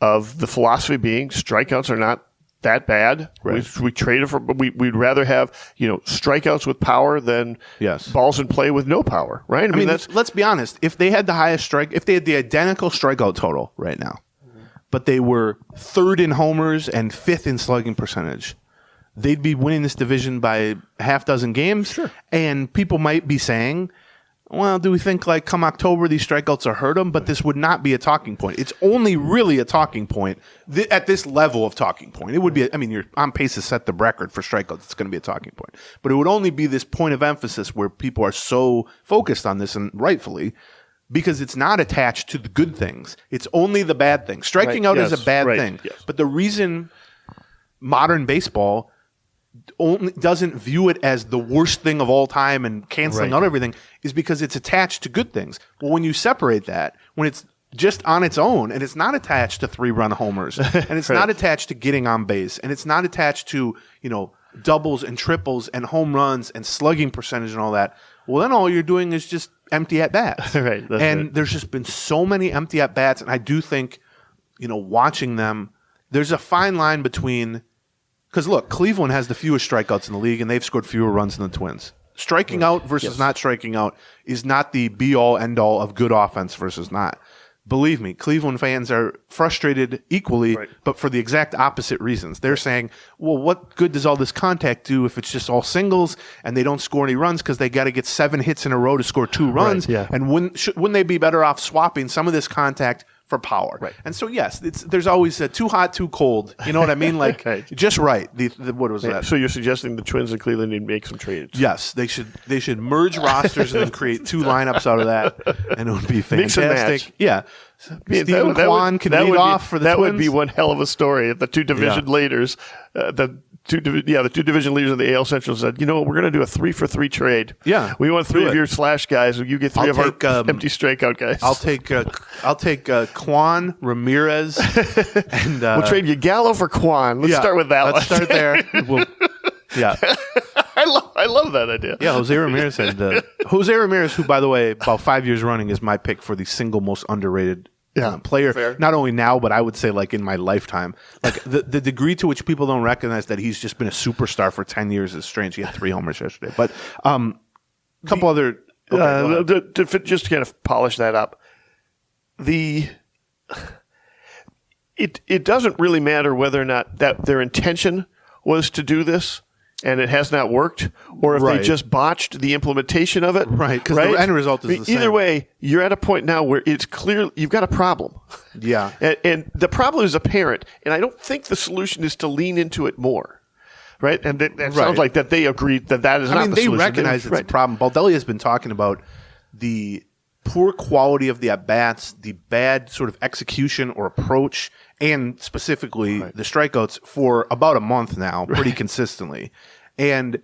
the philosophy being strikeouts are not that bad. Right. We traded for, but we'd rather have strikeouts with power than balls in play with no power. Right. I mean, let's be honest. If they had the highest if they had the identical strikeout total right now, but they were third in homers and fifth in slugging percentage, they'd be winning this division by half dozen games. Sure. And people might be saying, well, do we think like come October these strikeouts are hurt them? But this would not be a talking point. It's only really a talking point at this level of talking point. It would be, you're on pace to set the record for strikeouts. It's going to be a talking point. But it would only be this point of emphasis where people are so focused on this, and rightfully, because it's not attached to the good things. It's only the bad things. Striking out is a bad thing. Yes. But the reason modern baseball only doesn't view it as the worst thing of all time and canceling out everything is because it's attached to good things. Well, when you separate that, when it's just on its own and it's not attached to 3-run homers and it's not attached to getting on base and it's not attached to, doubles and triples and home runs and slugging percentage and all that, well, then all you're doing is just empty at bats. There's just been so many empty at bats. And I do think, watching them, there's a fine line between. Because, look, Cleveland has the fewest strikeouts in the league, and they've scored fewer runs than the Twins. Striking out versus not striking out is not the be-all, end-all of good offense versus not. Believe me, Cleveland fans are frustrated equally, but for the exact opposite reasons. They're saying, well, what good does all this contact do if it's just all singles and they don't score any runs because they got to get 7 hits in a row to score 2 runs? And wouldn't they be better off swapping some of this contact for power? And so, yes, there's always a too hot, too cold. You know what I mean? Like, just right. What was that? So you're suggesting the Twins and Cleveland need to make some trades? Yes, they should merge rosters and then create 2 lineups out of that, and it would be fantastic. Yeah. Stephen Kwan can lead off for the Twins. That would be one hell of a story if the two division leaders, the two division leaders of the AL Central said, we're going to do a 3-for-3 trade. Yeah, we want 3 of your slash guys, and you get 3 of our empty strikeout guys. I'll take Kwan, Ramirez, and we'll trade you Gallo for Kwan. Let's start with that. Let's start there. I love that idea. Yeah, Jose Ramirez Jose Ramirez, who, by the way, about 5 years running, is my pick for the single most underrated player. Fair. Not only now, but I would say like in my lifetime. Like the degree to which people don't recognize that he's just been a superstar for 10 years is strange. He had 3 homers yesterday. But a couple other. Just to kind of polish that up, it doesn't really matter whether or not that their intention was to do this and it has not worked, or if they just botched the implementation of it. Right, because the end result is the same. Either way, you're at a point now where it's clear you've got a problem. Yeah. And the problem is apparent, and I don't think the solution is to lean into it more. Right? And that sounds like that they agreed that is not the solution. They recognize it's a problem. Baldelli has been talking about the poor quality of the at-bats, the bad sort of execution or approach, and specifically the strikeouts for about a month now, pretty consistently. And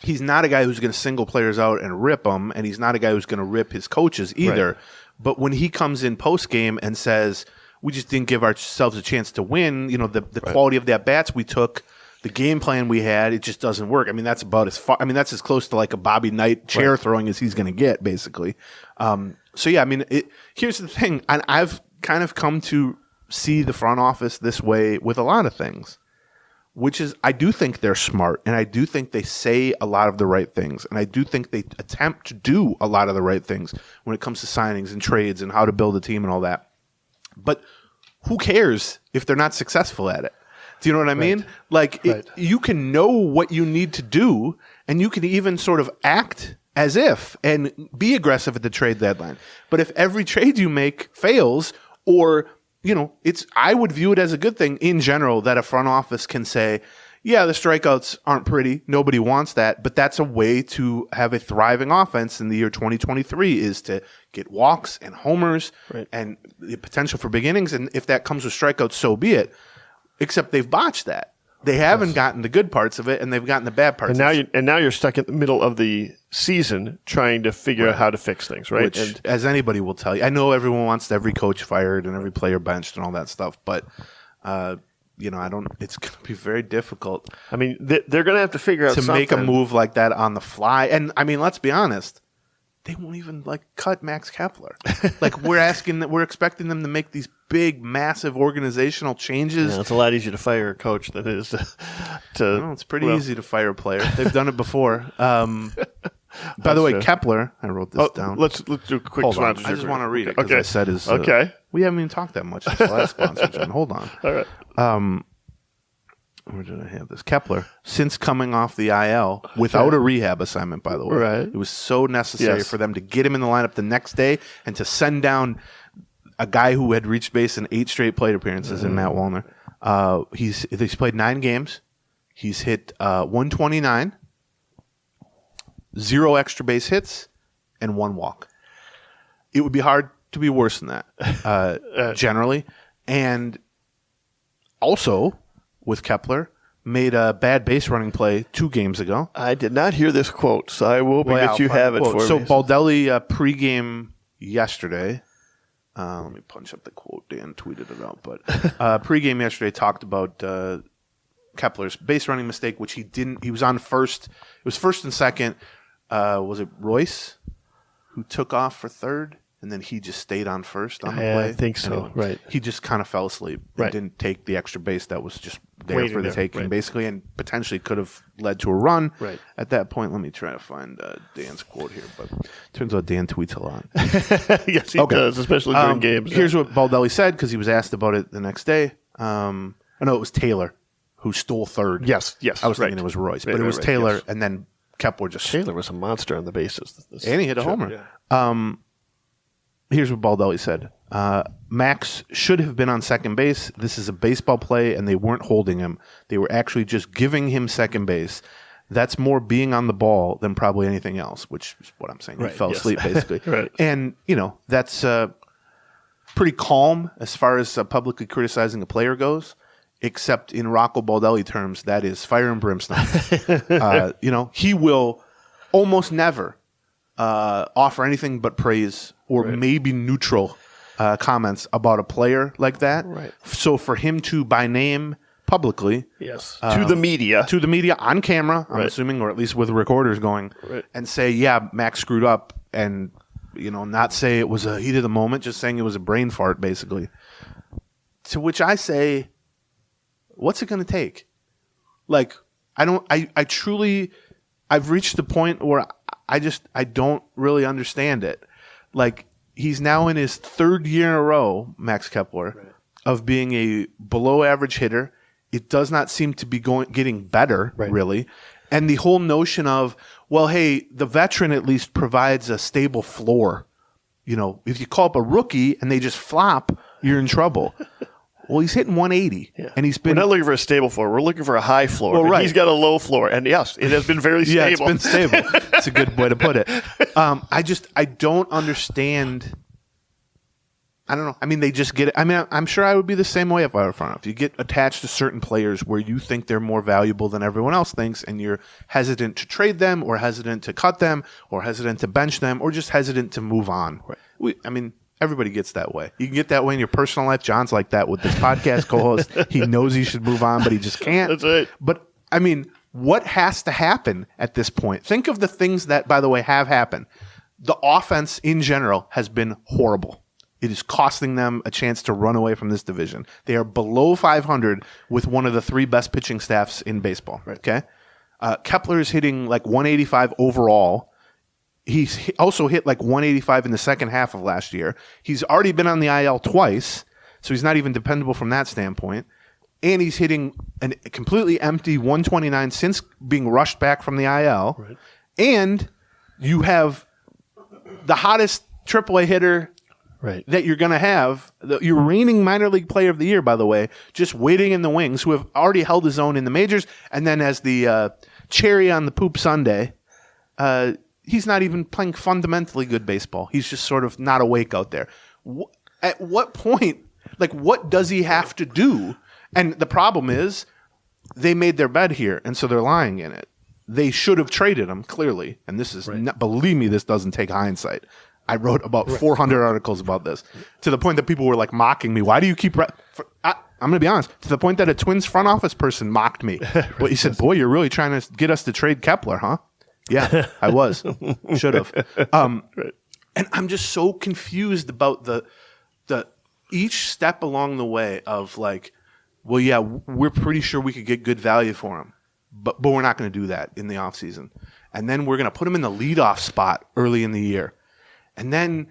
he's not a guy who's going to single players out and rip them, and he's not a guy who's going to rip his coaches either. Right. But when he comes in post-game and says, we just didn't give ourselves a chance to win, the quality of the at-bats we took, the game plan we had, it just doesn't work. I mean, that's about as far. I mean, that's as close to like a Bobby Knight chair throwing as he's going to get, basically. So yeah, I mean, here's the thing, and I've kind of come to see the front office this way with a lot of things, which is I do think they're smart, and I do think they say a lot of the right things, and I do think they attempt to do a lot of the right things when it comes to signings and trades and how to build a team and all that. But who cares if they're not successful at it? Do you know what I mean? Like, you can know what you need to do, and you can even sort of act as if and be aggressive at the trade deadline. But if every trade you make fails, or, I would view it as a good thing in general that a front office can say, yeah, the strikeouts aren't pretty. Nobody wants that. But that's a way to have a thriving offense in the year 2023 is to get walks and homers and the potential for big innings. And if that comes with strikeouts, so be it. Except they've botched that. They haven't gotten the good parts of it, and they've gotten the bad parts. And now you're stuck in the middle of the season trying to figure out how to fix things, right? Which, as anybody will tell you, I know everyone wants every coach fired and every player benched and all that stuff, but I don't. It's going to be very difficult. I mean, they're going to have to figure out to something. make a move like that on the fly. And I mean, let's be honest, they won't even cut Max Kepler. We're expecting them to make these big, massive organizational changes. Yeah, it's a lot easier to fire a coach than it is to. Well, it's pretty easy to fire a player. They've done it before. By the way, true. Kepler, I wrote this down. Let's do a quick Hold on. sponsor. I just want to read it because I said his. Okay. We haven't even talked that much since the last sponsor, John. Hold on. All right. Where did I have this? Kepler, since coming off the IL without a rehab assignment, by the way. Right. It was so necessary for them to get him in the lineup the next day and to send down a guy who had reached base in 8 straight plate appearances in Matt Wallner. He's played 9 games. He's hit 129, 0 extra base hits, and 1 walk. It would be hard to be worse than that, generally. And also, with Kepler, made a bad base running play 2 games ago. I did not hear this quote, so I will that you have it for me. So Baldelli pregame yesterday. Let me punch up the quote. Dan tweeted it out. But pregame yesterday talked about Kepler's base running mistake, which he didn't. He was on first. It was first and second. Was it Royce who took off for third? And then he just stayed on first on the play. I think so. Anyway, right. He just kind of fell asleep and didn't take the extra base that was just there for the taking, basically, and potentially could have led to a run. Right. At that point, let me try to find Dan's quote here. But turns out Dan tweets a lot. Yes, he does, especially during games. Here's what Baldelli said because he was asked about it the next day. I know it was Taylor who stole third. Yes. I was thinking it was Royce, but it was Taylor, and then Kepler just... Taylor was a monster on the bases. And he hit a homer. Yeah. Here's what Baldelli said. Max should have been on second base. This is a baseball play, and they weren't holding him. They were actually just giving him second base. That's more being on the ball than probably anything else, which is what I'm saying. He fell asleep, basically. Right. And, that's pretty calm as far as publicly criticizing a player goes, except in Rocco Baldelli terms, that is fire and brimstone. He will almost never offer anything but praise or maybe neutral comments about a player like that. Right. So for him to, by name, publicly, to the media on camera, I'm assuming, or at least with recorders going, and say, yeah, Max screwed up, and not say it was a heat of the moment, just saying it was a brain fart, basically. To which I say, what's it going to take? I truly, I've reached the point where I don't really understand it. He's now in his 3rd year in a row, Max Kepler, of being a below average hitter. It does not seem to be getting better, really. And the whole notion of, well, hey, the veteran at least provides a stable floor. If you call up a rookie and they just flop, you're in trouble. Well, he's hitting 180, and he's been. We're not looking for a stable floor. We're looking for a high floor. Well, He's got a low floor, and yes, it has been very stable. Yeah, it's been stable. That's a good way to put it. I don't understand. I don't know. I mean, they just get it. I mean, I'm sure I would be the same way if I were front office. You get attached to certain players where you think they're more valuable than everyone else thinks, and you're hesitant to trade them, or hesitant to cut them, or hesitant to bench them, or just hesitant to move on. Everybody gets that way. You can get that way in your personal life. John's like that with this podcast co-host. He knows he should move on, but he just can't. That's right. But, what has to happen at this point? Think of the things that, by the way, have happened. The offense in general has been horrible. It is costing them a chance to run away from this division. They are below 500 with one of the 3 best pitching staffs in baseball. Okay, Kepler is hitting 185 overall. He's also hit 185 in the second half of last year. He's already been on the IL twice, so he's not even dependable from that standpoint. And he's hitting a completely empty 129 since being rushed back from the IL. Right. And you have the hottest AAA hitter that you're going to have, your reigning minor league player of the year, by the way, just waiting in the wings, who have already held his own in the majors. And then as the cherry on the poop sundae, he's not even playing fundamentally good baseball. He's just sort of not awake out there. At what point, what does he have to do? And the problem is they made their bed here, and so they're lying in it. They should have traded him, clearly. And this is, believe me, this doesn't take hindsight. I wrote about 400 articles about this to the point that people were mocking me. Why do you keep... I'm going to be honest, to the point that a Twins front office person mocked me. Well, he said, boy, you're really trying to get us to trade Kepler, huh? Yeah, I was. Should have. And I'm just so confused about the each step along the way of like, well, yeah, we're pretty sure we could get good value for him, but we're not going to do that in the offseason. And then we're going to put him in the leadoff spot early in the year. And then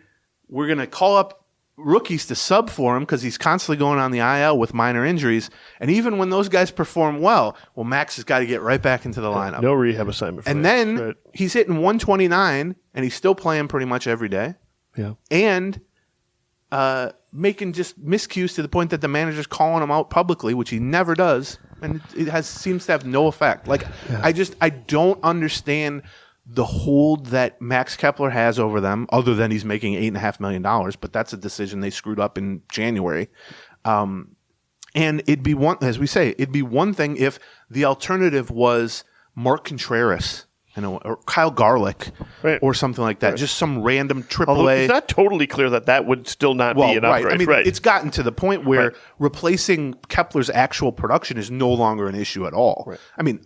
we're going to call up rookies to sub for him because he's constantly going on the IL with minor injuries. And even when those guys perform well, Max has got to get right back into the lineup. No rehab assignment for And then he's hitting 129, and he's still playing pretty much every day. Yeah. And making just miscues to the point that the manager's calling him out publicly, which he never does, and it seems to have no effect. Like, I don't understand the hold that Max Kepler has over them, other than he's making $8.5 million, but that's a decision they screwed up in January. And it'd be it'd be one thing if the alternative was Mark Contreras, or Kyle Garlick, or something like that. Right. Just some random AAA. Although it's not totally clear that would still not be an upgrade. I mean, it's gotten to the point where replacing Kepler's actual production is no longer an issue at all. Right. I mean,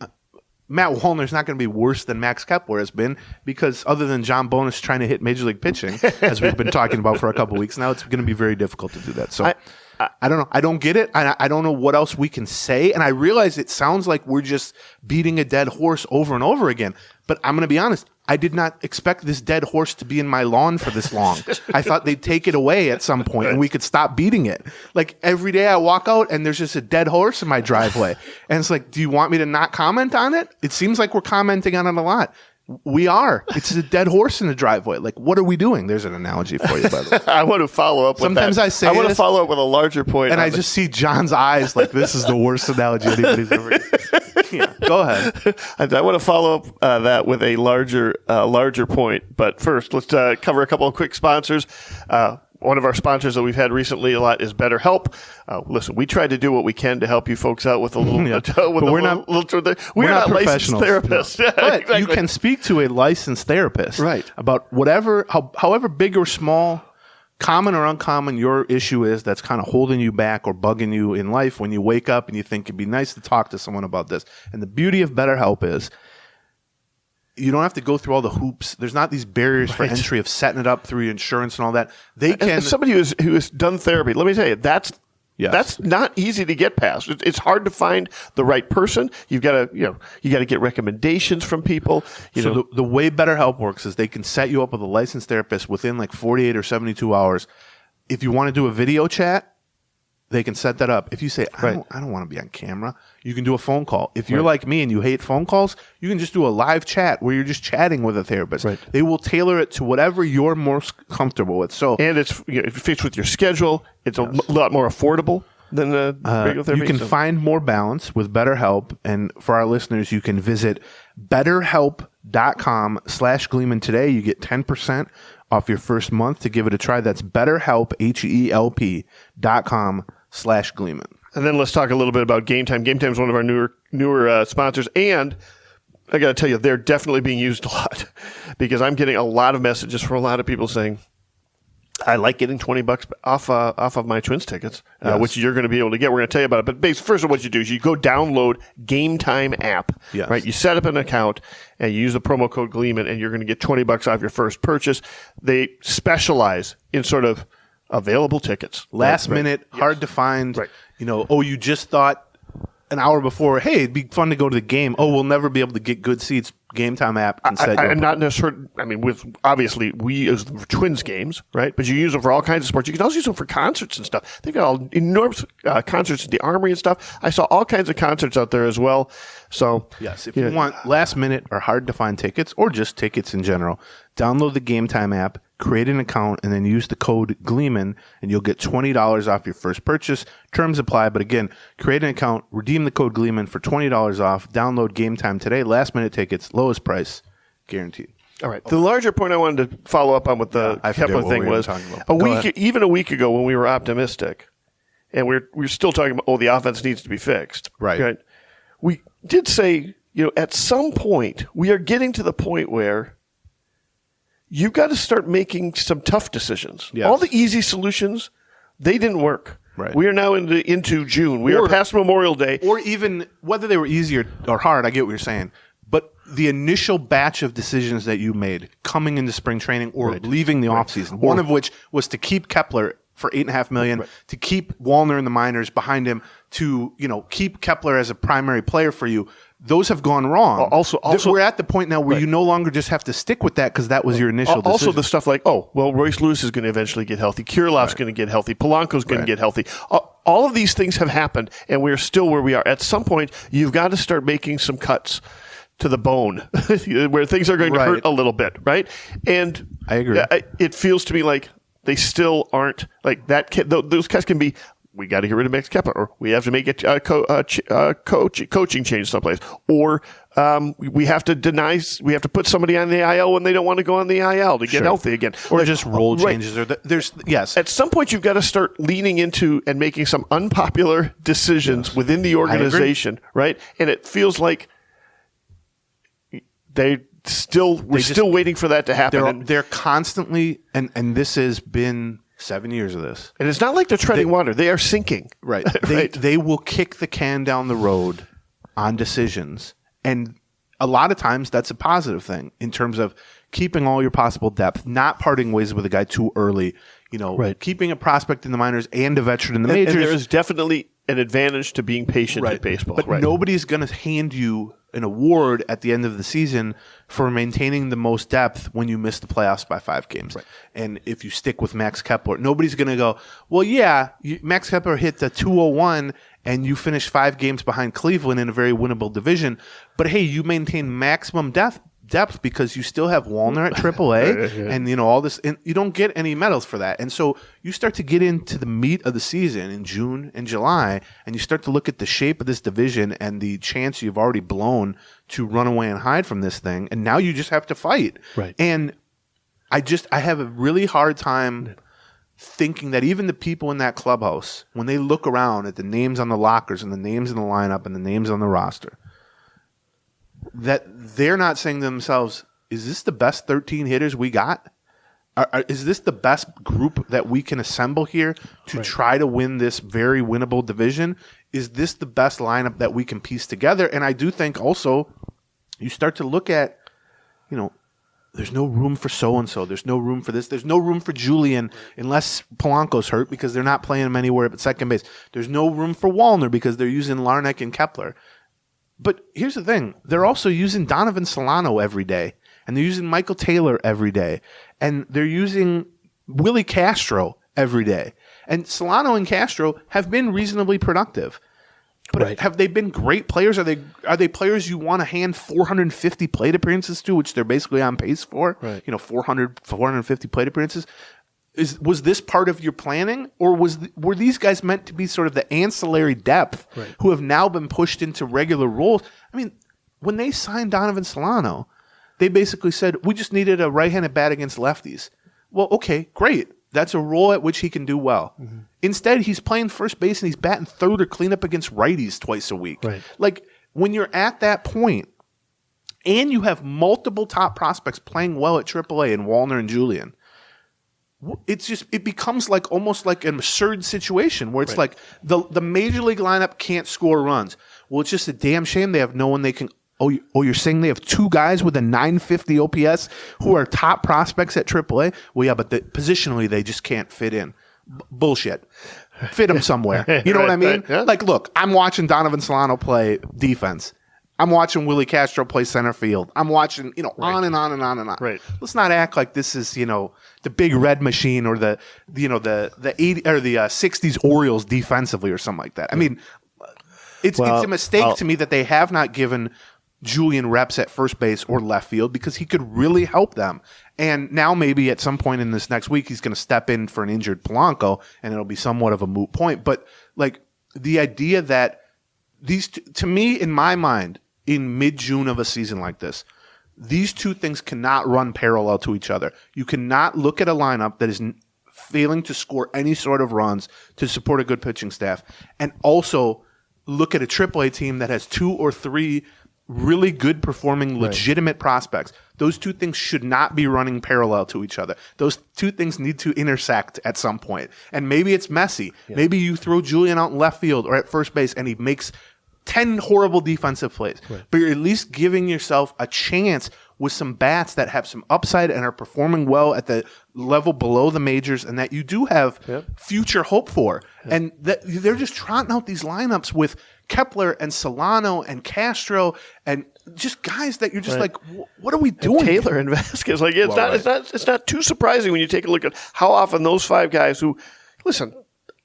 Matt Wallner's not going to be worse than Max Kepler has been, because other than John Bonus trying to hit Major League pitching, as we've been talking about for a couple of weeks now, it's going to be very difficult to do that. So I don't know. I don't get it. I don't know what else we can say. And I realize it sounds like we're just beating a dead horse over and over again. But I'm going to be honest. I did not expect this dead horse to be in my lawn for this long. I thought they'd take it away at some point and we could stop beating it. Like, every day I walk out and there's just a dead horse in my driveway. And it's like, do you want me to not comment on it? It seems like we're commenting on it a lot. We are. It's a dead horse in the driveway. Like, what are we doing? There's an analogy for you, by the way. I want to follow up with Sometimes that. I say I want to follow up with a larger point. And I just see John's eyes like, this is the worst analogy anybody's ever. Yeah, go ahead. I want to follow up that with a larger point. But first, let's cover a couple of quick sponsors. One of our sponsors that we've had recently a lot is BetterHelp. Listen, we try to do what we can to help you folks out with a little. We're not licensed therapists. No. Yeah, but exactly. you can speak to a licensed therapist, right, about however big or small, common or uncommon your issue is that's kind of holding you back or bugging you in life when you wake up and you think it'd be nice to talk to someone about this. And the beauty of BetterHelp is you don't have to go through all the hoops. There's not these barriers for entry of setting it up through your insurance and all that. They can. As somebody who has done therapy, let me tell you, that's not easy to get past. It's hard to find the right person. You've got to get recommendations from people. The way BetterHelp works is they can set you up with a licensed therapist within like 48 or 72 hours. If you want to do a video chat, they can set that up. If you say, I don't want to be on camera, you can do a phone call. If you're like me and you hate phone calls, you can just do a live chat where you're just chatting with a therapist. Right. They will tailor it to whatever you're most comfortable with. And it fits with your schedule. It's a lot more affordable than regular therapy. You can find more balance with BetterHelp. And for our listeners, you can visit betterhelp.com/Gleeman today. You get 10% off your first month to give it a try. That's BetterHelp, HELP.com/Gleeman. And then let's talk a little bit about Game Time. Game Time is one of our newer sponsors, and I got to tell you, they're definitely being used a lot because I'm getting a lot of messages from a lot of people saying, I like getting $20 off of my Twins tickets, which you're going to be able to get. We're going to tell you about it. But first of all, what you do is you go download Game Time app. Yes. Right? You set up an account and you use the promo code Gleeman, and you're going to get $20 off your first purchase. They specialize in sort of available tickets. Last minute, hard to find. Right. You just thought an hour before, hey, it'd be fun to go to the game. Oh, we'll never be able to get good seats. Game Time app can set I'm not necessarily. I mean, obviously we use them for Twins games, right? But you use them for all kinds of sports. You can also use them for concerts and stuff. They've got all enormous concerts at the Armory and stuff. I saw all kinds of concerts out there as well. So yes, if you want last minute or hard to find tickets, or just tickets in general, download the Game Time app, create an account, and then use the code Gleeman, and you'll get $20 off your first purchase. Terms apply, but again, create an account, redeem the code Gleeman for $20 off. Download Game Time today. Last minute tickets, lowest price, guaranteed. All right. The larger point I wanted to follow up on with the Kepler thing was even a week ago when we were optimistic, and we're still talking about the offense needs to be fixed. Right. We did say at some point we are getting to the point where you've got to start making some tough decisions. Yes. All the easy solutions, they didn't work. Right. We are now into June. We are past Memorial Day. Or even whether they were easy or hard, I get what you're saying. But the initial batch of decisions that you made coming into spring training or leaving the offseason, one of which was to keep Kepler for $8.5 million, to keep Wallner in the minors behind him, to keep Kepler as a primary player for you. Those have gone wrong. Also, we're at the point now where you no longer just have to stick with that because that was your initial decision. Also, the stuff like, Royce Lewis is going to eventually get healthy. Kirilloff's going to get healthy. Polanco's going to get healthy. All of these things have happened, and we're still where we are. At some point, you've got to start making some cuts to the bone where things are going to hurt a little bit, right? And I agree. It feels to me like they still aren't like that. Those cuts can be, we got to get rid of Max Kepler, or we have to make a coaching change someplace, or we have to put somebody on the IL when they don't want to go on the IL to get healthy again, or just role changes. Or At some point, you've got to start leaning into and making some unpopular decisions within the organization, right? And it feels like we're still waiting for that to happen. They're constantly, and this has been 7 years of this. And it's not like they're treading water. They are sinking. Right. They will kick the can down the road on decisions. And a lot of times that's a positive thing in terms of keeping all your possible depth, not parting ways with a guy too early, keeping a prospect in the minors and a veteran in the majors. And there is definitely an advantage to being patient at baseball. But nobody's going to hand you an award at the end of the season for maintaining the most depth when you miss the playoffs by 5 games. Right. And if you stick with Max Kepler, nobody's going to go, Max Kepler hit the 201 and you finished 5 games behind Cleveland in a very winnable division. But hey, you maintain maximum depth because you still have Wallner at AAA and all this, and you don't get any medals for that. And so you start to get into the meat of the season in June and July, and you start to look at the shape of this division and the chance you've already blown to run away and hide from this thing, and now you just have to fight. Right. And I have a really hard time thinking that even the people in that clubhouse, when they look around at the names on the lockers and the names in the lineup and the names on the roster, that they're not saying to themselves, is this the best 13 hitters we got? Is this the best group that we can assemble here to try to win this very winnable division? Is this the best lineup that we can piece together? And I do think also you start to look at, there's no room for so-and-so. There's no room for this. There's no room for Julian unless Polanco's hurt because they're not playing him anywhere but second base. There's no room for Wallner because they're using Larnach and Kepler. But here's the thing. They're also using Donovan Solano every day, and they're using Michael Taylor every day, and they're using Willie Castro every day. And Solano and Castro have been reasonably productive. But have they been great players? Are they players you want to hand 450 plate appearances to, which they're basically on pace for? 450 plate appearances? Was this part of your planning, or were these guys meant to be sort of the ancillary depth who have now been pushed into regular roles? I mean, when they signed Donovan Solano, they basically said, we just needed a right-handed bat against lefties. Well, okay, great. That's a role at which he can do well. Mm-hmm. Instead, he's playing first base and he's batting third or cleanup against righties twice a week. Right. Like, when you're at that point and you have multiple top prospects playing well at AAA in Wallner and Julian, it becomes like almost like an absurd situation where it's like the major league lineup can't score runs. Well, it's just a damn shame they have no one they can. Oh, you're saying they have 2 guys with a 950 OPS who are top prospects at AAA? Well, yeah, but positionally they just can't fit in. Bullshit. Fit them somewhere. You know what I mean? Yeah. Like, look, I'm watching Donovan Solano play defense. I'm watching Willie Castro play center field. I'm watching, on and on and on and on. Right. Let's not act like this is, the big red machine or the 80 or the 60s Orioles defensively or something like that. I mean, it's a mistake to me that they have not given Julian reps at first base or left field because he could really help them. And now maybe at some point in this next week he's going to step in for an injured Polanco and it'll be somewhat of a moot point. But like the idea that these to me, in my mind, in mid-June of a season like this, these two things cannot run parallel to each other. You cannot look at a lineup that is failing to score any sort of runs to support a good pitching staff and also look at a AAA team that has 2 or 3 really good performing, legitimate prospects. Those two things should not be running parallel to each other. Those two things need to intersect at some point. And maybe it's messy. Yeah. Maybe you throw Julian out in left field or at first base and he makes 10 horrible defensive plays. Right. But you're at least giving yourself a chance with some bats that have some upside and are performing well at the level below the majors and that you do have future hope for. And that they're just trotting out these lineups with Kepler and Solano and Castro and just guys that you're just like, what are we doing? And Taylor and Vasquez. Like it's not too surprising when you take a look at how often those five guys who, listen,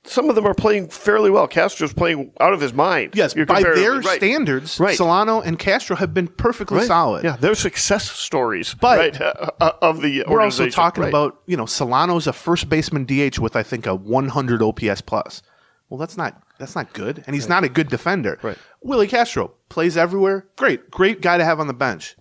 some of them are playing fairly well. Castro's playing out of his mind. Yes, by their standards, Solano and Castro have been perfectly solid. Yeah, they're success stories of the organization. We're also talking about, Solano's a first baseman DH with, I think, a 100 OPS plus. Well, that's not good, and he's not a good defender. Right. Willie Castro plays everywhere. Great guy to have on the bench.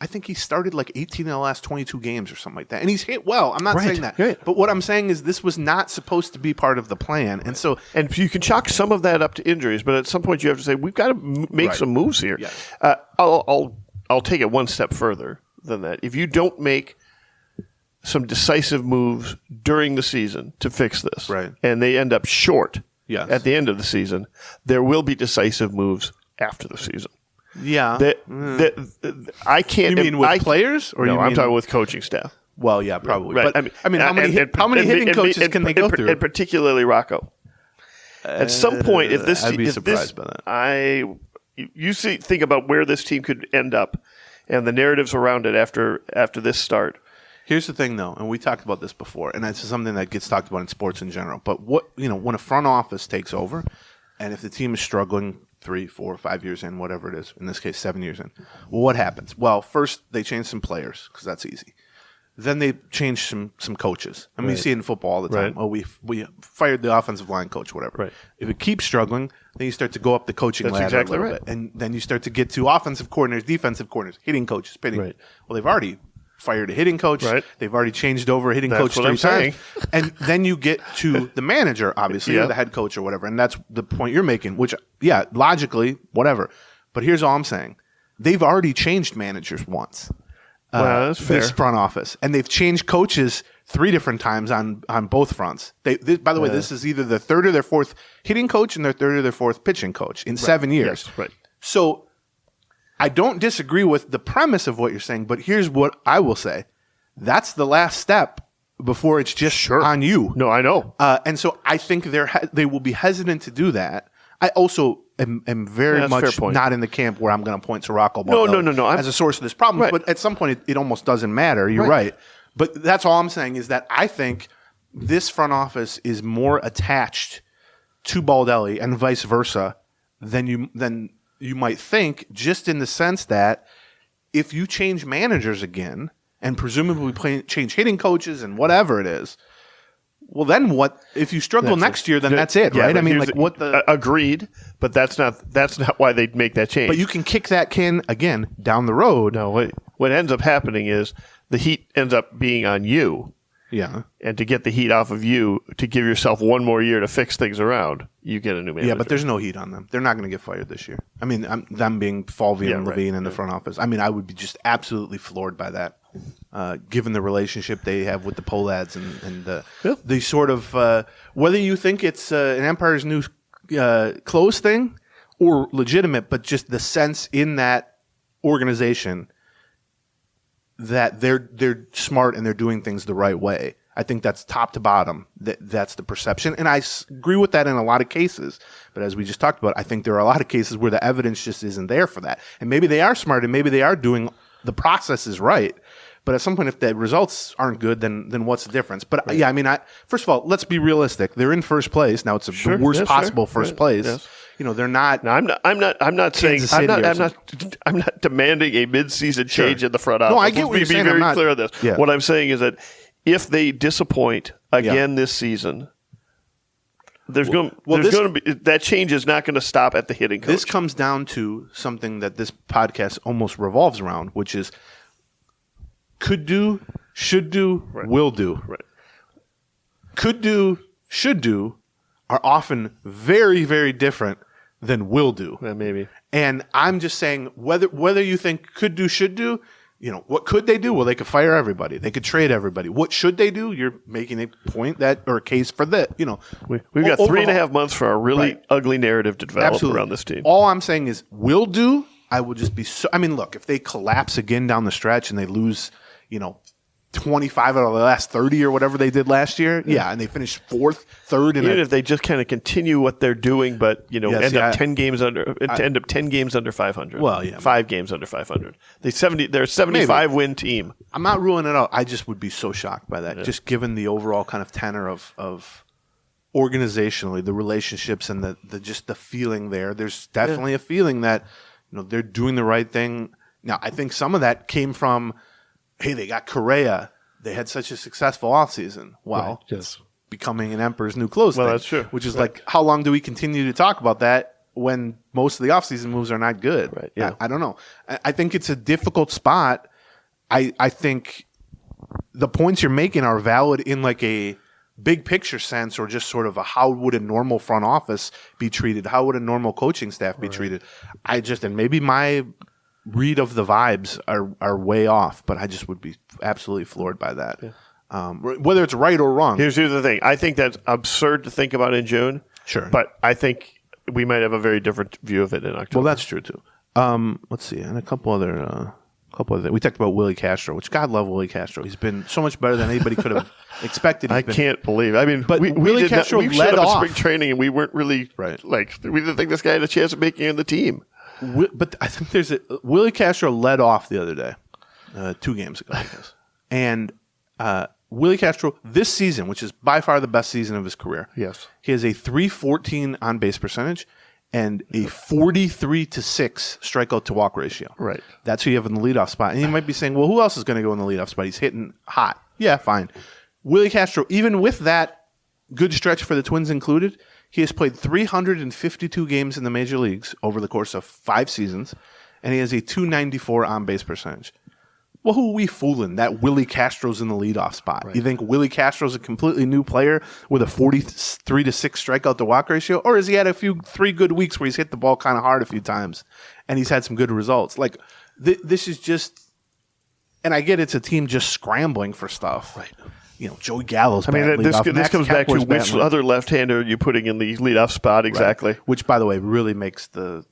I think he started like 18 in the last 22 games or something like that. And he's hit well. I'm not saying that. Right. But what I'm saying is this was not supposed to be part of the plan. And so, and you can chalk some of that up to injuries, but at some point you have to say, we've got to make some moves here. Yes. I'll take it one step further than that. If you don't make some decisive moves during the season to fix this, and they end up short at the end of the season, there will be decisive moves after the season. Yeah. I can't. You mean with players? Or no, I'm talking with coaching staff. Well, yeah, probably. Right. But, how many hitting coaches can they go through? And particularly Rocco. At some point, if this I'd be surprised by that. Think about where this team could end up and the narratives around it after this start. Here's the thing, though, and we talked about this before, and it's something that gets talked about in sports in general. But when a front office takes over, and if the team is struggling 3, 4, 5 years in, whatever it is, in this case 7 years in, well, what happens? Well, first they change some players because that's easy. Then they change some coaches. I mean, you see it in football all the time. Oh, we fired the offensive line coach, whatever. Right. If it keeps struggling, then you start to go up the coaching ladder a little bit, and then you start to get to offensive coordinators, defensive coordinators, hitting coaches, pitching. Right. Well, they've already fired a hitting coach. Right. They've already changed over a hitting coach 3 times. And then you get to the manager, obviously, or the head coach or whatever. And that's the point you're making, which, logically, whatever. But here's all I'm saying. They've already changed managers once. That's fair. This front office. And they've changed coaches 3 different times on both fronts. By the way, this is either their 3rd or their 4th hitting coach and their 3rd or their 4th pitching coach in 7 years. Yes, right. So I don't disagree with the premise of what you're saying, but here's what I will say. That's the last step before it's just on you. No, I know. And so I think they will be hesitant to do that. I also am very much not in the camp where I'm going to point to Rocco No. as a source of this problem. Right. But at some point, it almost doesn't matter. You're right. But that's all I'm saying is that I think this front office is more attached to Baldelli and vice versa than you might think, just in the sense that if you change managers again and presumably change hitting coaches and whatever it is, well, then what? If you struggle next year, then that's it, right? I mean, like what the agreed, but that's not why they'd make that change. But you can kick that can again down the road. No, what ends up happening is the heat ends up being on you. Yeah. And to get the heat off of you, to give yourself one more year to fix things around, you get a new manager. Yeah, but there's no heat on them. They're not going to get fired this year. I mean, them being Falvey and Levine in the front office. I mean, I would be just absolutely floored by that, given the relationship they have with the Polads and the sort of, whether you think it's an Empire's New Clothes thing or legitimate, but just the sense in that organization that they're smart and they're doing things the right way. I think that's top to bottom. That's the perception. And I agree with that in a lot of cases. But as we just talked about, I think there are a lot of cases where the evidence just isn't there for that. And maybe they are smart and maybe they are doing the process is right. But at some point, if the results aren't good, then what's the difference? But I mean, first of all, let's be realistic. They're in first place. Now it's the worst possible first place. Yes. They're not. No, I'm not saying. I'm not demanding a mid-season change in the front office. No, I get what you're saying. Be very clear on this. Yeah. What I'm saying is that if they disappoint again this season, there's going to be that change is not going to stop at the hitting coach. This comes down to something that this podcast almost revolves around, which is could do, should do, will do. Right. Could do, should do are often very, very different than will do. Yeah, maybe. And I'm just saying whether you think could do, should do, what could they do? Well, they could fire everybody. They could trade everybody. What should they do? You're making a point or a case for that. We've got 3.5 months for a really ugly narrative to develop around this team. All I'm saying is will do. I would just be so. I mean, look, if they collapse again down the stretch and they lose, 25 out of the last 30 or whatever they did last year, and they finish fourth, third, and even if they just kind of continue what they're doing, but end up 10 games under 500. Well, yeah, 5 games under 500. They're a 75 win team. I'm not ruling it out. I just would be so shocked by that, just given the overall kind of tenor of organizationally the relationships and the just the feeling there. There's definitely a feeling that they're doing the right thing. Now, I think some of that came from, hey, they got Correa. They had such a successful offseason. Wow. Just becoming an emperor's new clothes thing. That's true. Which is like, how long do we continue to talk about that when most of the offseason moves are not good? Right. Yeah. I don't know. I think it's a difficult spot. I think the points you're making are valid in like a big picture sense, or just sort of how would a normal front office be treated? How would a normal coaching staff be treated? And maybe my read of the vibes are way off, but I just would be absolutely floored by that. Yeah. Whether it's right or wrong. Here's the thing. I think that's absurd to think about in June. Sure. But I think we might have a very different view of it in October. Well, that's true too. Let's see. And a couple other we talked about Willie Castro, which God love Willie Castro. He's been so much better than anybody could have expected. I can't believe. I mean, but Willie Castro led showed up off at spring training, and we weren't really we didn't think this guy had a chance of making it in the team. But I think Willie Castro led off the other day, 2 games ago, I guess. And Willie Castro this season, which is by far the best season of his career. Yes, he has a .314 on base percentage and a 43-6 strikeout to walk ratio. Right. That's who you have in the leadoff spot. And you might be saying, well, who else is going to go in the leadoff spot? He's hitting hot. Yeah, fine. Willie Castro, even with that good stretch for the Twins included, he has played 352 games in the major leagues over the course of 5 seasons, and he has a .294 on base percentage. Well, who are we fooling that Willie Castro's in the leadoff spot? Right. You think Willie Castro's a completely new player with a 43-6 strikeout to walk ratio? Or has he had 3 good weeks where he's hit the ball kind of hard a few times and he's had some good results? Like, this is just, and I get it's a team just scrambling for stuff. Right. Joey Gallo's this comes back to which other left-hander are you putting in the leadoff spot exactly. Right. Which, by the way, really makes the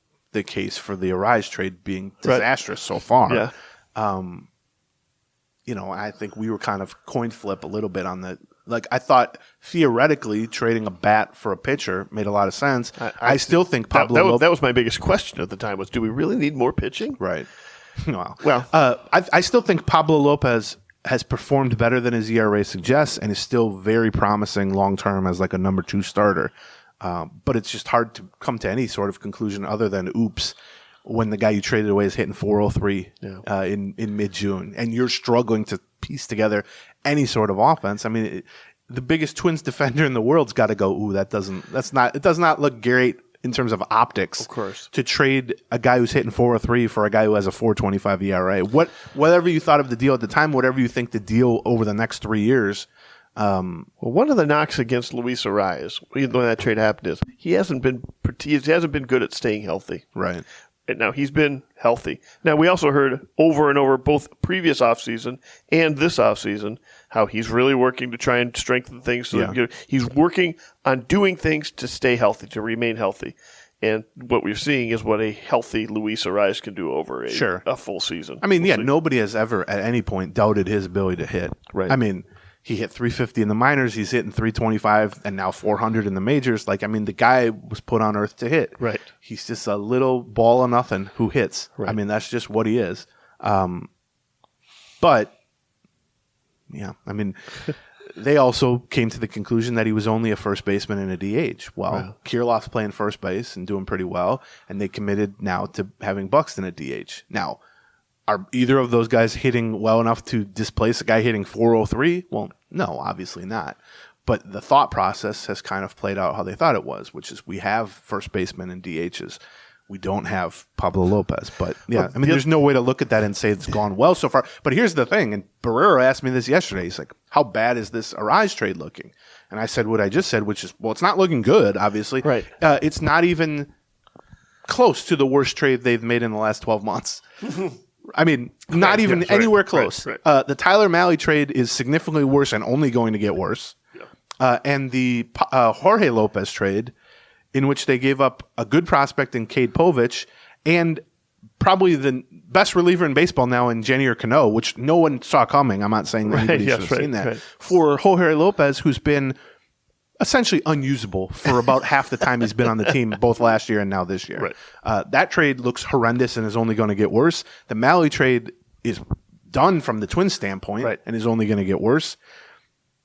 case for the Arise trade being disastrous so far. Yeah. I think we were kind of coin flip a little bit on the. Like, I thought theoretically trading a bat for a pitcher made a lot of sense. I still think Pablo Lopez. That was my biggest question at the time was, do we really need more pitching? Right. I still think Pablo Lopez has performed better than his ERA suggests and is still very promising long-term as like a number 2 starter. But it's just hard to come to any sort of conclusion other than oops when the guy you traded away is hitting 403 in mid-June and you're struggling to piece together any sort of offense. I mean, the biggest Twins defender in the world's got to go, ooh, it does not look great in terms of optics. Of course. To trade a guy who's hitting 403 for a guy who has a 4.25 ERA. Whatever you thought of the deal at the time, whatever you think the deal over the next 3 years. One of the knocks against Luis Arias, even when that trade happened, is he hasn't been good at staying healthy. Right. And now he's been healthy. Now, we also heard over and over both previous offseason and this offseason how he's really working to try and strengthen things. He's working on doing things to stay healthy, to remain healthy. And what we're seeing is what a healthy Luis Arias can do over a full season. I mean, nobody has ever at any point doubted his ability to hit. Right. I mean, he hit 350 in the minors. He's hitting 325 and now 400 in the majors. Like, I mean, the guy was put on earth to hit. Right. He's just a little ball of nothing who hits. Right. I mean, that's just what he is. But, yeah, I mean, they also came to the conclusion that he was only a first baseman and a DH. Well, Kirilloff's playing first base and doing pretty well, and they committed now to having Buxton at DH. Now, are either of those guys hitting well enough to displace a guy hitting 403? Well, no, obviously not. But the thought process has kind of played out how they thought it was, which is we have first basemen and DHs. We don't have Pablo Lopez. But, yeah, I mean, there's no way to look at that and say it's gone well so far. But here's the thing, and Barrero asked me this yesterday. He's like, how bad is this Arise trade looking? And I said what I just said, which is, well, it's not looking good, obviously. Right. It's not even close to the worst trade they've made in the last 12 months. I mean, not even anywhere close. Right. The Tyler Mahle trade is significantly worse and only going to get worse. Yeah. And the Jorge Lopez trade, in which they gave up a good prospect in Cade Povich and probably the best reliever in baseball now in Jenier Cano, which no one saw coming. I'm not saying that anybody should have seen that. For Jorge Lopez, who's been essentially unusable for about half the time he's been on the team, both last year and now this year. Right. That trade looks horrendous and is only going to get worse. The Mahle trade is done from the Twins standpoint and is only going to get worse.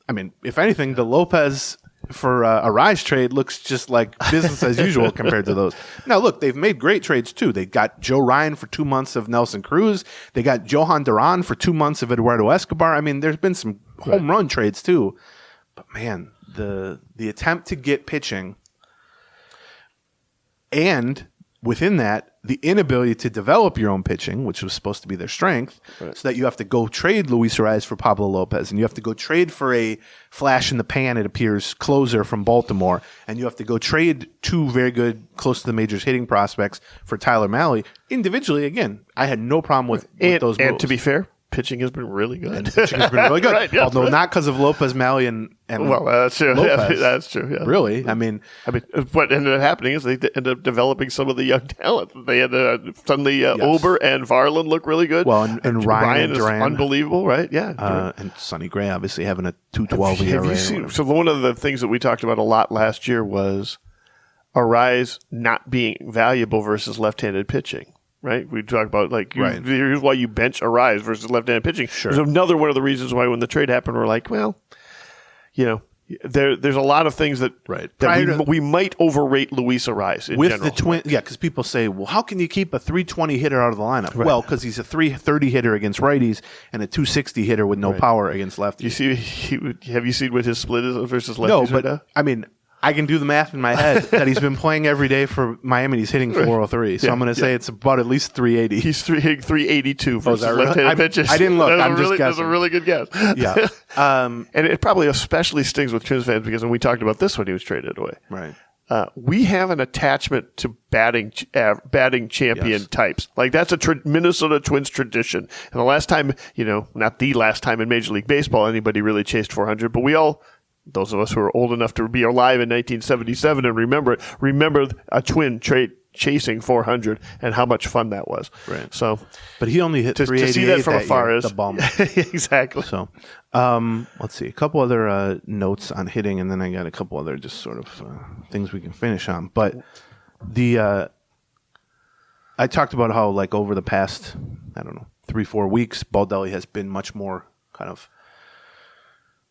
I mean, if anything, the Lopez for a Rise trade looks just like business as usual compared to those. Now, look, they've made great trades too. They got Joe Ryan for 2 months of Nelson Cruz. They got Johan Duran for 2 months of Eduardo Escobar. I mean, there's been some home run trades too. But man, the attempt to get pitching and within that, the inability to develop your own pitching, which was supposed to be their strength, so that you have to go trade Luis Ariz for Pablo Lopez, and you have to go trade for a flash in the pan, it appears, closer from Baltimore, and you have to go trade 2 very good, close to the majors hitting prospects for Tyler Mahle. Individually, again, I had no problem with those moves. And to be fair, pitching has been really good. Although not because of Lopez, Mahle, and well, that's true. Lopez. That's true. Yeah. Really, I mean, what ended up happening is they ended up developing some of the young talent. They had suddenly Ober and Varland look really good. Well, and Ryan is Duran, unbelievable, right? Yeah, and Sonny Gray obviously having a 2.12 ERA. Have you seen? So one of the things that we talked about a lot last year was Ariz not being valuable versus left-handed pitching. Right, we talk about here's why you bench Ariz versus left-handed pitching. Sure. There's another one of the reasons why when the trade happened, we're like, well, there's a lot of things that we might overrate Luis Ariz in with general. The Twins. Yeah, because people say, well, how can you keep a 320 hitter out of the lineup? Right. Well, because he's a 330 hitter against righties and a 260 hitter with no power against lefties. Have you seen what his split is versus lefties? No, but I mean, I can do the math in my head that he's been playing every day for Miami. He's hitting 403. So I'm going to say it's about at least 380. He's hitting 382 versus left-handed pitches. I didn't look. I'm just guessing. That's a really good guess. Yeah. And it probably especially stings with Twins fans because when we talked about this when he was traded away. Right. We have an attachment to batting champion types. Like that's a Minnesota Twins tradition. And the last time, not the last time in Major League Baseball anybody really chased 400, but we all – those of us who are old enough to be alive in 1977 and remember a Twin trade chasing 400 and how much fun that was. Right. So, but he only hit 388 to see that from afar is the bum. Exactly. So, let's see a couple other notes on hitting, and then I got a couple other just sort of things we can finish on. But I talked about how over the past 3-4 weeks, Baldelli has been much more kind of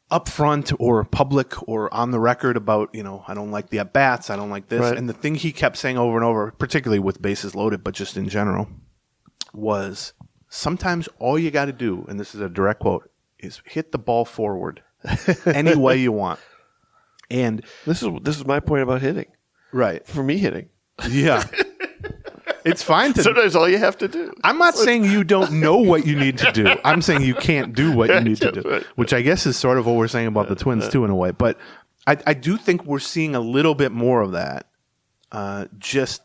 upfront or public or on the record about, I don't like the at-bats, I don't like this. Right. And the thing he kept saying over and over, particularly with bases loaded, but just in general, was sometimes all you got to do, and this is a direct quote, is hit the ball forward any way you want. And this is my point about hitting. Right. For me hitting. Yeah. It's fine to. Sometimes all you have to do. I'm not saying you don't know what you need to do. I'm saying you can't do what you need to do, which I guess is sort of what we're saying about the Twins too, in a way. But I do think we're seeing a little bit more of that. Just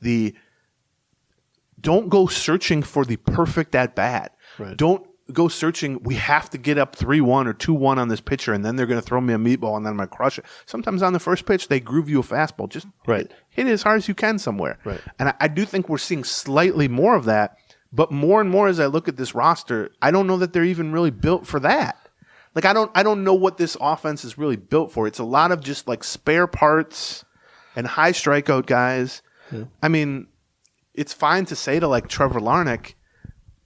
don't go searching for the perfect at bat. Right. Don't go searching. We have to get up 3-1 or 2-1 on this pitcher, and then they're going to throw me a meatball, and then I'm going to crush it. Sometimes on the first pitch, they groove you a fastball. Just hit it as hard as you can somewhere. Right. And I do think we're seeing slightly more of that, but more and more as I look at this roster, I don't know that they're even really built for that. I don't know what this offense is really built for. It's a lot of just spare parts and high strikeout guys. Yeah. I mean, it's fine to say to Trevor Larnach,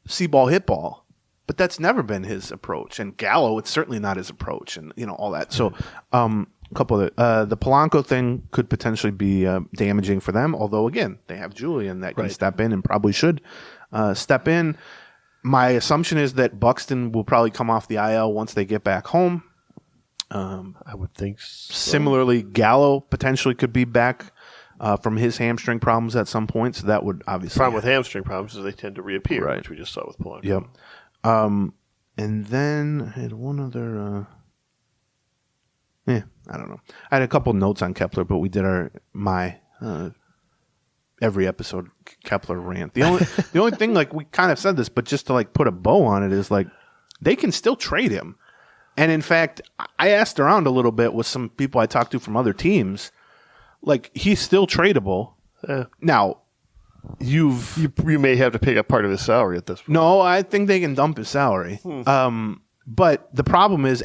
see ball, hit ball. But that's never been his approach. And Gallo, it's certainly not his approach and, all that. So a couple of the Polanco thing could potentially be damaging for them. Although, again, they have Julian that can step in and probably should step in. My assumption is that Buxton will probably come off the IL once they get back home. I would think so. Similarly, Gallo potentially could be back from his hamstring problems at some point. So that would obviously... The problem with hamstring problems is they tend to reappear, which we just saw with Polanco. Yep. And then I had one other, I don't know. I had a couple notes on Kepler, but we did every episode Kepler rant. The only thing, like we kind of said this, but just to like put a bow on it is like they can still trade him. And in fact, I asked around a little bit with some people I talked to from other teams. Like he's still tradable. Now, you may have to pick up part of his salary at this point. No, I think they can dump his salary. But the problem is,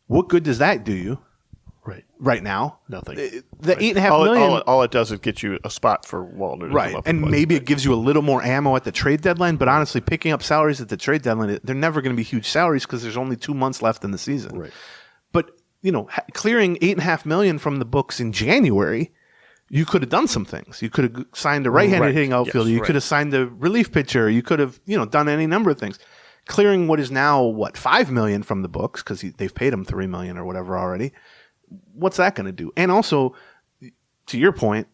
what good does that do you? Right now, nothing. The $8.5 million. All it does is get you a spot for Wallner. Right, and maybe it gives you a little more ammo at the trade deadline. But honestly, picking up salaries at the trade deadline, they're never going to be huge salaries because there's only 2 months left in the season. Right. But clearing $8.5 million from the books in January, you could have done some things. You could have signed a right-handed hitting outfielder. You could have signed a relief pitcher. You could have done any number of things. Clearing what is now $5 million from the books because they've paid him $3 million or whatever already. What's that going to do? And also, to your point,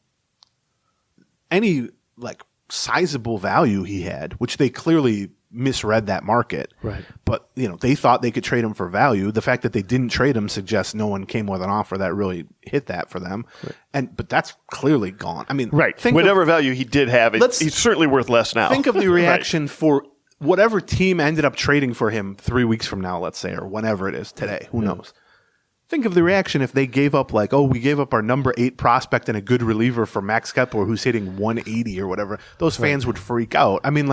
any like sizable value he had, which they clearly misread that market. Right. But they thought they could trade him for value. The fact that they didn't trade him suggests no one came with an offer that really hit that for them. Right. But that's clearly gone. I mean, right. Whatever value he did have, he's certainly worth less now. Think of the reaction for whatever team ended up trading for him 3 weeks from now, let's say, or whenever it is today. Who knows? Think of the reaction if they gave up we gave up our number 8 prospect and a good reliever for Max Kepler who's hitting 180 or whatever. Those fans would freak out. I mean,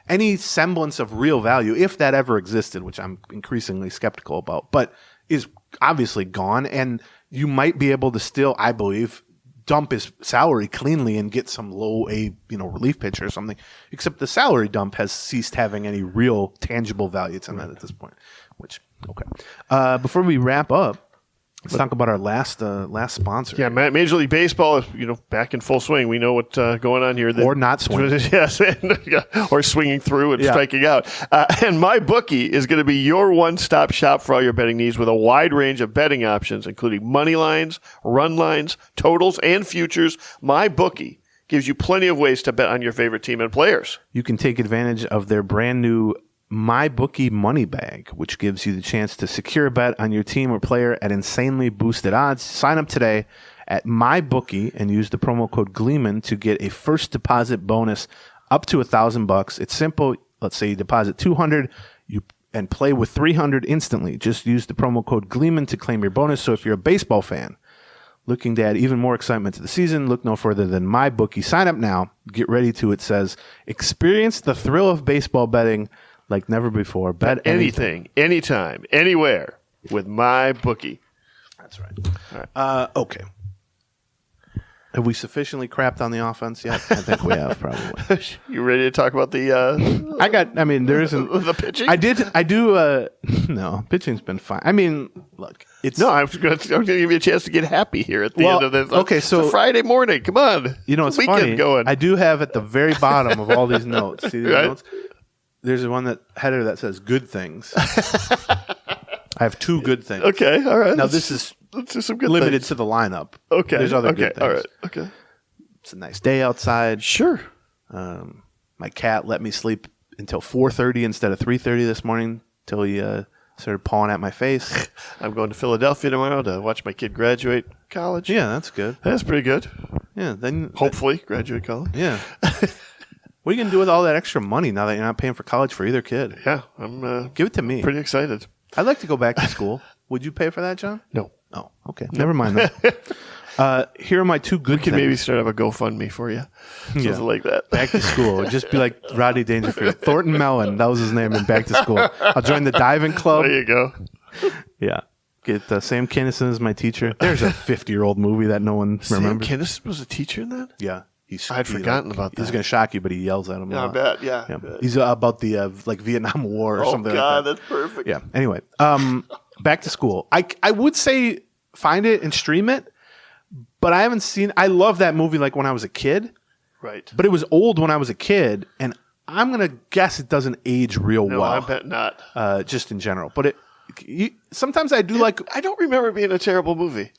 any semblance of real value, if that ever existed, which I'm increasingly skeptical about, but is obviously gone. And you might be able to still, I believe, dump his salary cleanly and get some low A, relief pitcher or something. Except the salary dump has ceased having any real tangible value to that at this point. Which, okay. Before we wrap up, let's talk about our last sponsor. Yeah, Major League Baseball is back in full swing. We know what's going on here. Or not swinging. Yes, or swinging through and striking out. And MyBookie is going to be your one-stop shop for all your betting needs with a wide range of betting options, including money lines, run lines, totals, and futures. MyBookie gives you plenty of ways to bet on your favorite team and players. You can take advantage of their brand new MyBookie Money Bag, which gives you the chance to secure a bet on your team or player at insanely boosted odds. Sign up today at MyBookie and use the promo code Gleeman to get a first deposit bonus up to $1,000. It's simple. Let's say you deposit $200 and play with $300 instantly. Just use the promo code Gleeman to claim your bonus. So if you're a baseball fan looking to add even more excitement to the season, look no further than MyBookie. Sign up now. Get ready to, it says, experience the thrill of baseball betting like never before. Bet anything, anytime, anywhere with MyBookie. That's right. All right. Okay. Have we sufficiently crapped on the offense yet? I think we have, probably. You ready to talk about the there isn't the pitching? No, pitching's been fine. I mean, look, I'm going to give you a chance to get happy here at the end of this. Okay, so it's a Friday morning. Come on. It's funny. Going. I do have at the very bottom of all these notes. See these notes? There's one header that says good things. I have 2 good things. Okay, all right. Now this is let's do some good limited things. to the lineup. Okay. There's other good things. All right. Okay. It's a nice day outside. Sure. My cat let me sleep until 4:30 instead of 3:30 this morning until he started pawing at my face. I'm going to Philadelphia tomorrow to watch my kid graduate college. Yeah, that's good. That's pretty good. Yeah, then hopefully graduate college. Yeah. What are you going to do with all that extra money now that you're not paying for college for either kid? Yeah, I'm give it to me. Pretty excited. I'd like to go back to school. Would you pay for that, John? No. Oh, okay. Never mind that. Here are my 2 good things. We can maybe start up a GoFundMe for you. Something like that. Back to school. Just be like Rodney Dangerfield. Thornton Mellon. That was his name in Back to School. I'll join the diving club. There you go. Yeah. Get Sam Kinison as my teacher. There's a 50-year-old movie that no one remembers. Sam Kinison was a teacher in that? Yeah. I'd forgotten about that. He's going to shock you, but he yells at him. I bet. Yeah. He's about the Vietnam War or something. Oh God, like that. that's perfect. Yeah. Anyway, Back to School. I would say find it and stream it, but I haven't seen. I love that movie like when I was a kid. Right. But it was old when I was a kid, and I'm gonna guess it doesn't age real well. I bet not. Just in general, but sometimes I do like. I don't remember it being a terrible movie.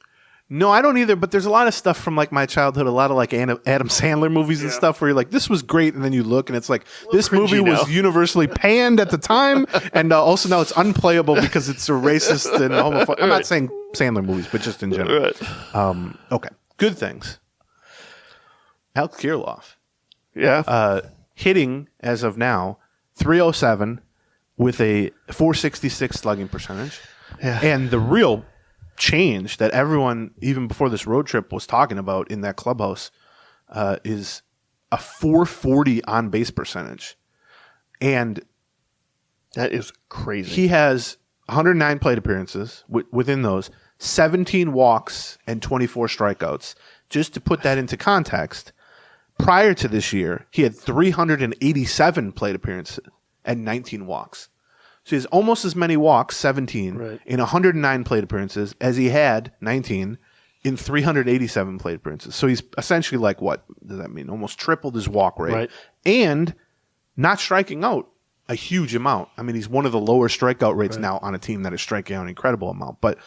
No, I don't either, but there's a lot of stuff from like my childhood, a lot of like Adam Sandler movies and stuff where you're like, this was great, and then you look and it's like, this movie was universally panned at the time, and also now it's unplayable because it's a racist and homophobic. I'm not saying Sandler movies, but just in general. Right. Okay, good things. Alex Kirilloff. Yeah. Hitting, as of now, .307 with a .466 slugging percentage. Yeah. And the real change that everyone, even before this road trip, was talking about in that clubhouse is a .440 on-base percentage. And that is crazy. he has 109 plate appearances. Within those, 17 walks and 24 strikeouts. Just to put that into context, prior to this year, he had 387 plate appearances and 19 walks. So he has almost as many walks, 17, right, in 109 plate appearances as he had, 19, in 387 plate appearances. So he's essentially like, what does that mean? Almost tripled his walk rate. Right. And not striking out a huge amount. I mean, he's one of the lower strikeout rates right, now on a team that is striking out an incredible amount. But,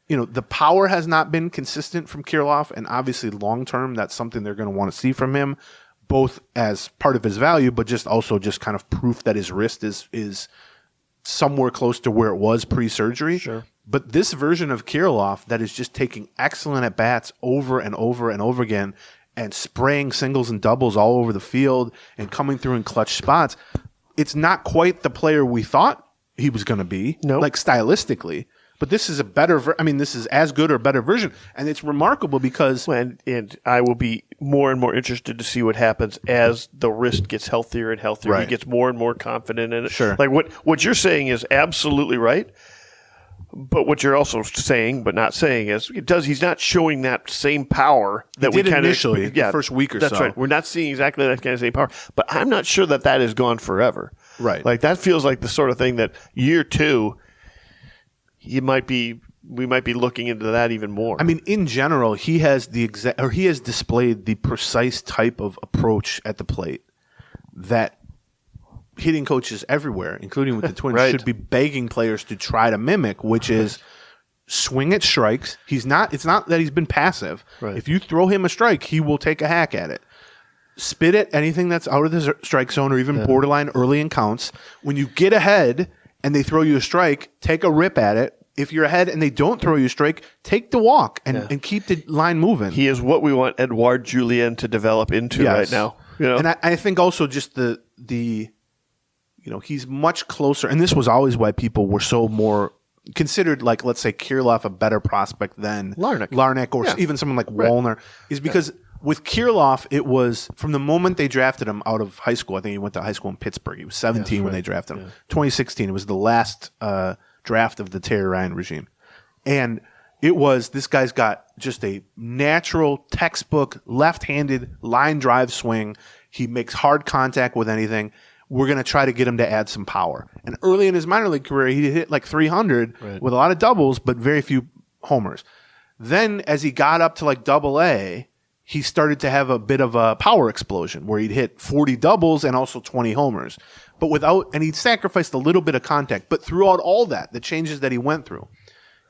you know, the power has not been consistent from Kirilloff, and obviously long term, that's something they're going to want to see from him, both as part of his value, but just also just kind of proof that his wrist is somewhere close to where it was pre-surgery. Sure. But this version of Kirilloff that is just taking excellent at-bats over and over and over again and spraying singles and doubles all over the field and coming through in clutch spots, it's not quite the player we thought he was going to be, like stylistically. But this is a better this is as good or better version. And it's remarkable because... And I will be more and more interested to see what happens as the wrist gets healthier and healthier. Right. He gets more and more confident in it. Sure. Like what you're saying is absolutely right. But what you're also saying, but not saying, is he's not showing that same power that we kind of initially, the first week or so. That's right. We're not seeing exactly that kind of same power. But I'm not sure that is gone forever. Right. Like that feels like the sort of thing that year two, we might be looking into that even more. I mean, in general, he has he has displayed the precise type of approach at the plate that hitting coaches everywhere, including with the Twins, right, should be begging players to try to mimic, which is swing at strikes. It's not that he's been passive. Right. If you throw him a strike, he will take a hack at it. Spit at anything that's out of the strike zone or even borderline early in counts. When you get ahead and they throw you a strike, take a rip at it. If you're ahead and they don't throw you a strike, take the walk and keep the line moving. He is what we want Edouard Julien to develop into right now. You know? And I think also just the he's much closer. And this was always why people were so more considered, like, let's say, Kirilloff a better prospect than Larnach or even someone like Wallner, is because with Kirilloff, it was from the moment they drafted him out of high school. I think he went to high school in Pittsburgh. He was 17 when they drafted him. 2016, it was the last draft of the Terry Ryan regime. And it was, this guy's got just a natural, textbook, left-handed line drive swing. He makes hard contact with anything. We're going to try to get him to add some power. And early in his minor league career, he hit like 300 with a lot of doubles, but very few homers. Then as he got up to like Double-A, he started to have a bit of a power explosion where he'd hit 40 doubles and also 20 homers. But and he'd sacrificed a little bit of contact. But throughout all that, the changes that he went through,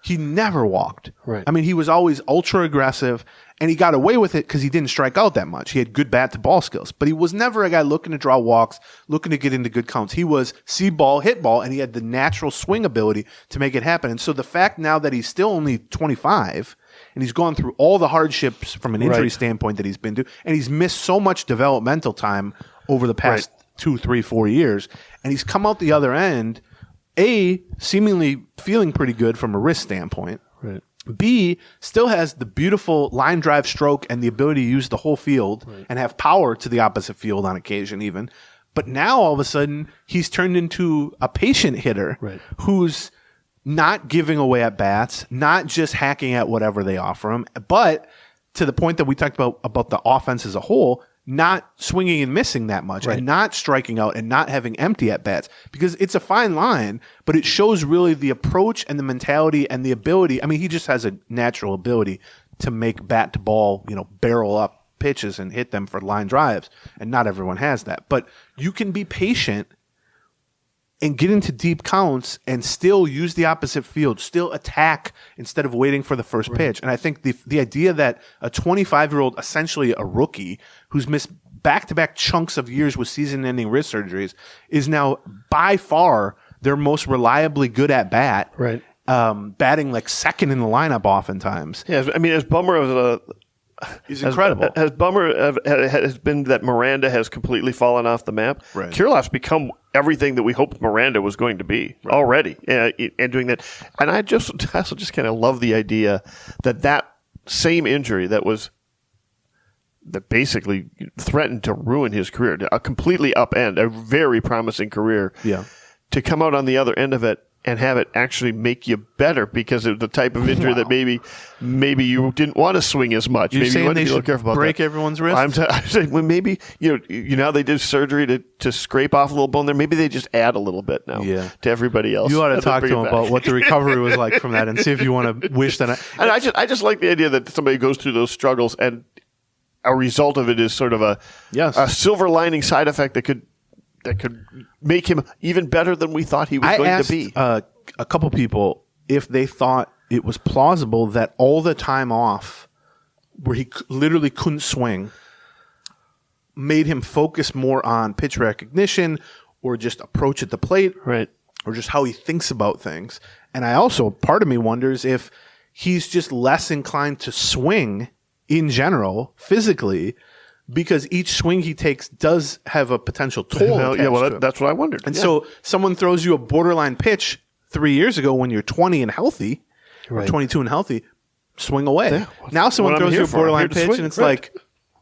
he never walked. Right. I mean, he was always ultra aggressive, and he got away with it because he didn't strike out that much. He had good bat to ball skills, but he was never a guy looking to draw walks, looking to get into good counts. He was see ball, hit ball, and he had the natural swing ability to make it happen. And so the fact now that he's still only 25 and he's gone through all the hardships from an injury standpoint that he's been through, and he's missed so much developmental time over the past 2, 3, 4 years, and he's come out the other end, seemingly feeling pretty good from a wrist standpoint. Right. B, still has the beautiful line drive stroke and the ability to use the whole field and have power to the opposite field on occasion even. But now all of a sudden he's turned into a patient hitter who's not giving away at bats, not just hacking at whatever they offer him, but to the point that we talked about the offense as a whole, not swinging and missing that much and not striking out and not having empty at-bats, because it's a fine line, but it shows really the approach and the mentality and the ability. I mean, he just has a natural ability to make bat to ball, barrel up pitches and hit them for line drives, and not everyone has that. But you can be patient and get into deep counts and still use the opposite field, still attack instead of waiting for the first pitch. And I think the idea that a 25-year-old, essentially a rookie, who's missed back-to-back chunks of years with season-ending wrist surgeries, is now by far their most reliably good at bat, batting like second in the lineup oftentimes. Yeah, I mean, as bummer He's incredible. As bummer has been that Miranda has completely fallen off the map. Right. Kirilloff's become everything that we hoped Miranda was going to be already, and doing that. And I also just kind of love the idea that same injury that basically threatened to ruin his career, a completely upend a very promising career. Yeah. To come out on the other end of it and have it actually make you better because of the type of injury that maybe you didn't want to swing as much. You're maybe saying you want they to be a little should careful about break that. everyone's wrist? I'm saying, well, maybe you know they did surgery to scrape off a little bone there. Maybe they just add a little bit now to everybody else. You ought to talk to him about what the recovery was like from that and see if you want to wish that. And I just like the idea that somebody goes through those struggles and a result of it is sort of a silver lining side effect that could make him even better than we thought he was going to be. A couple people if they thought it was plausible that all the time off where he literally couldn't swing made him focus more on pitch recognition or just approach at the plate, right, or just how he thinks about things. And I also, part of me wonders if he's just less inclined to swing in general physically, because each swing he takes does have a potential toll. That's what I wondered. And so someone throws you a borderline pitch 3 years ago when you're 20 and healthy, or 22 and healthy, swing away. Yeah, now someone throws you a borderline pitch and it's like,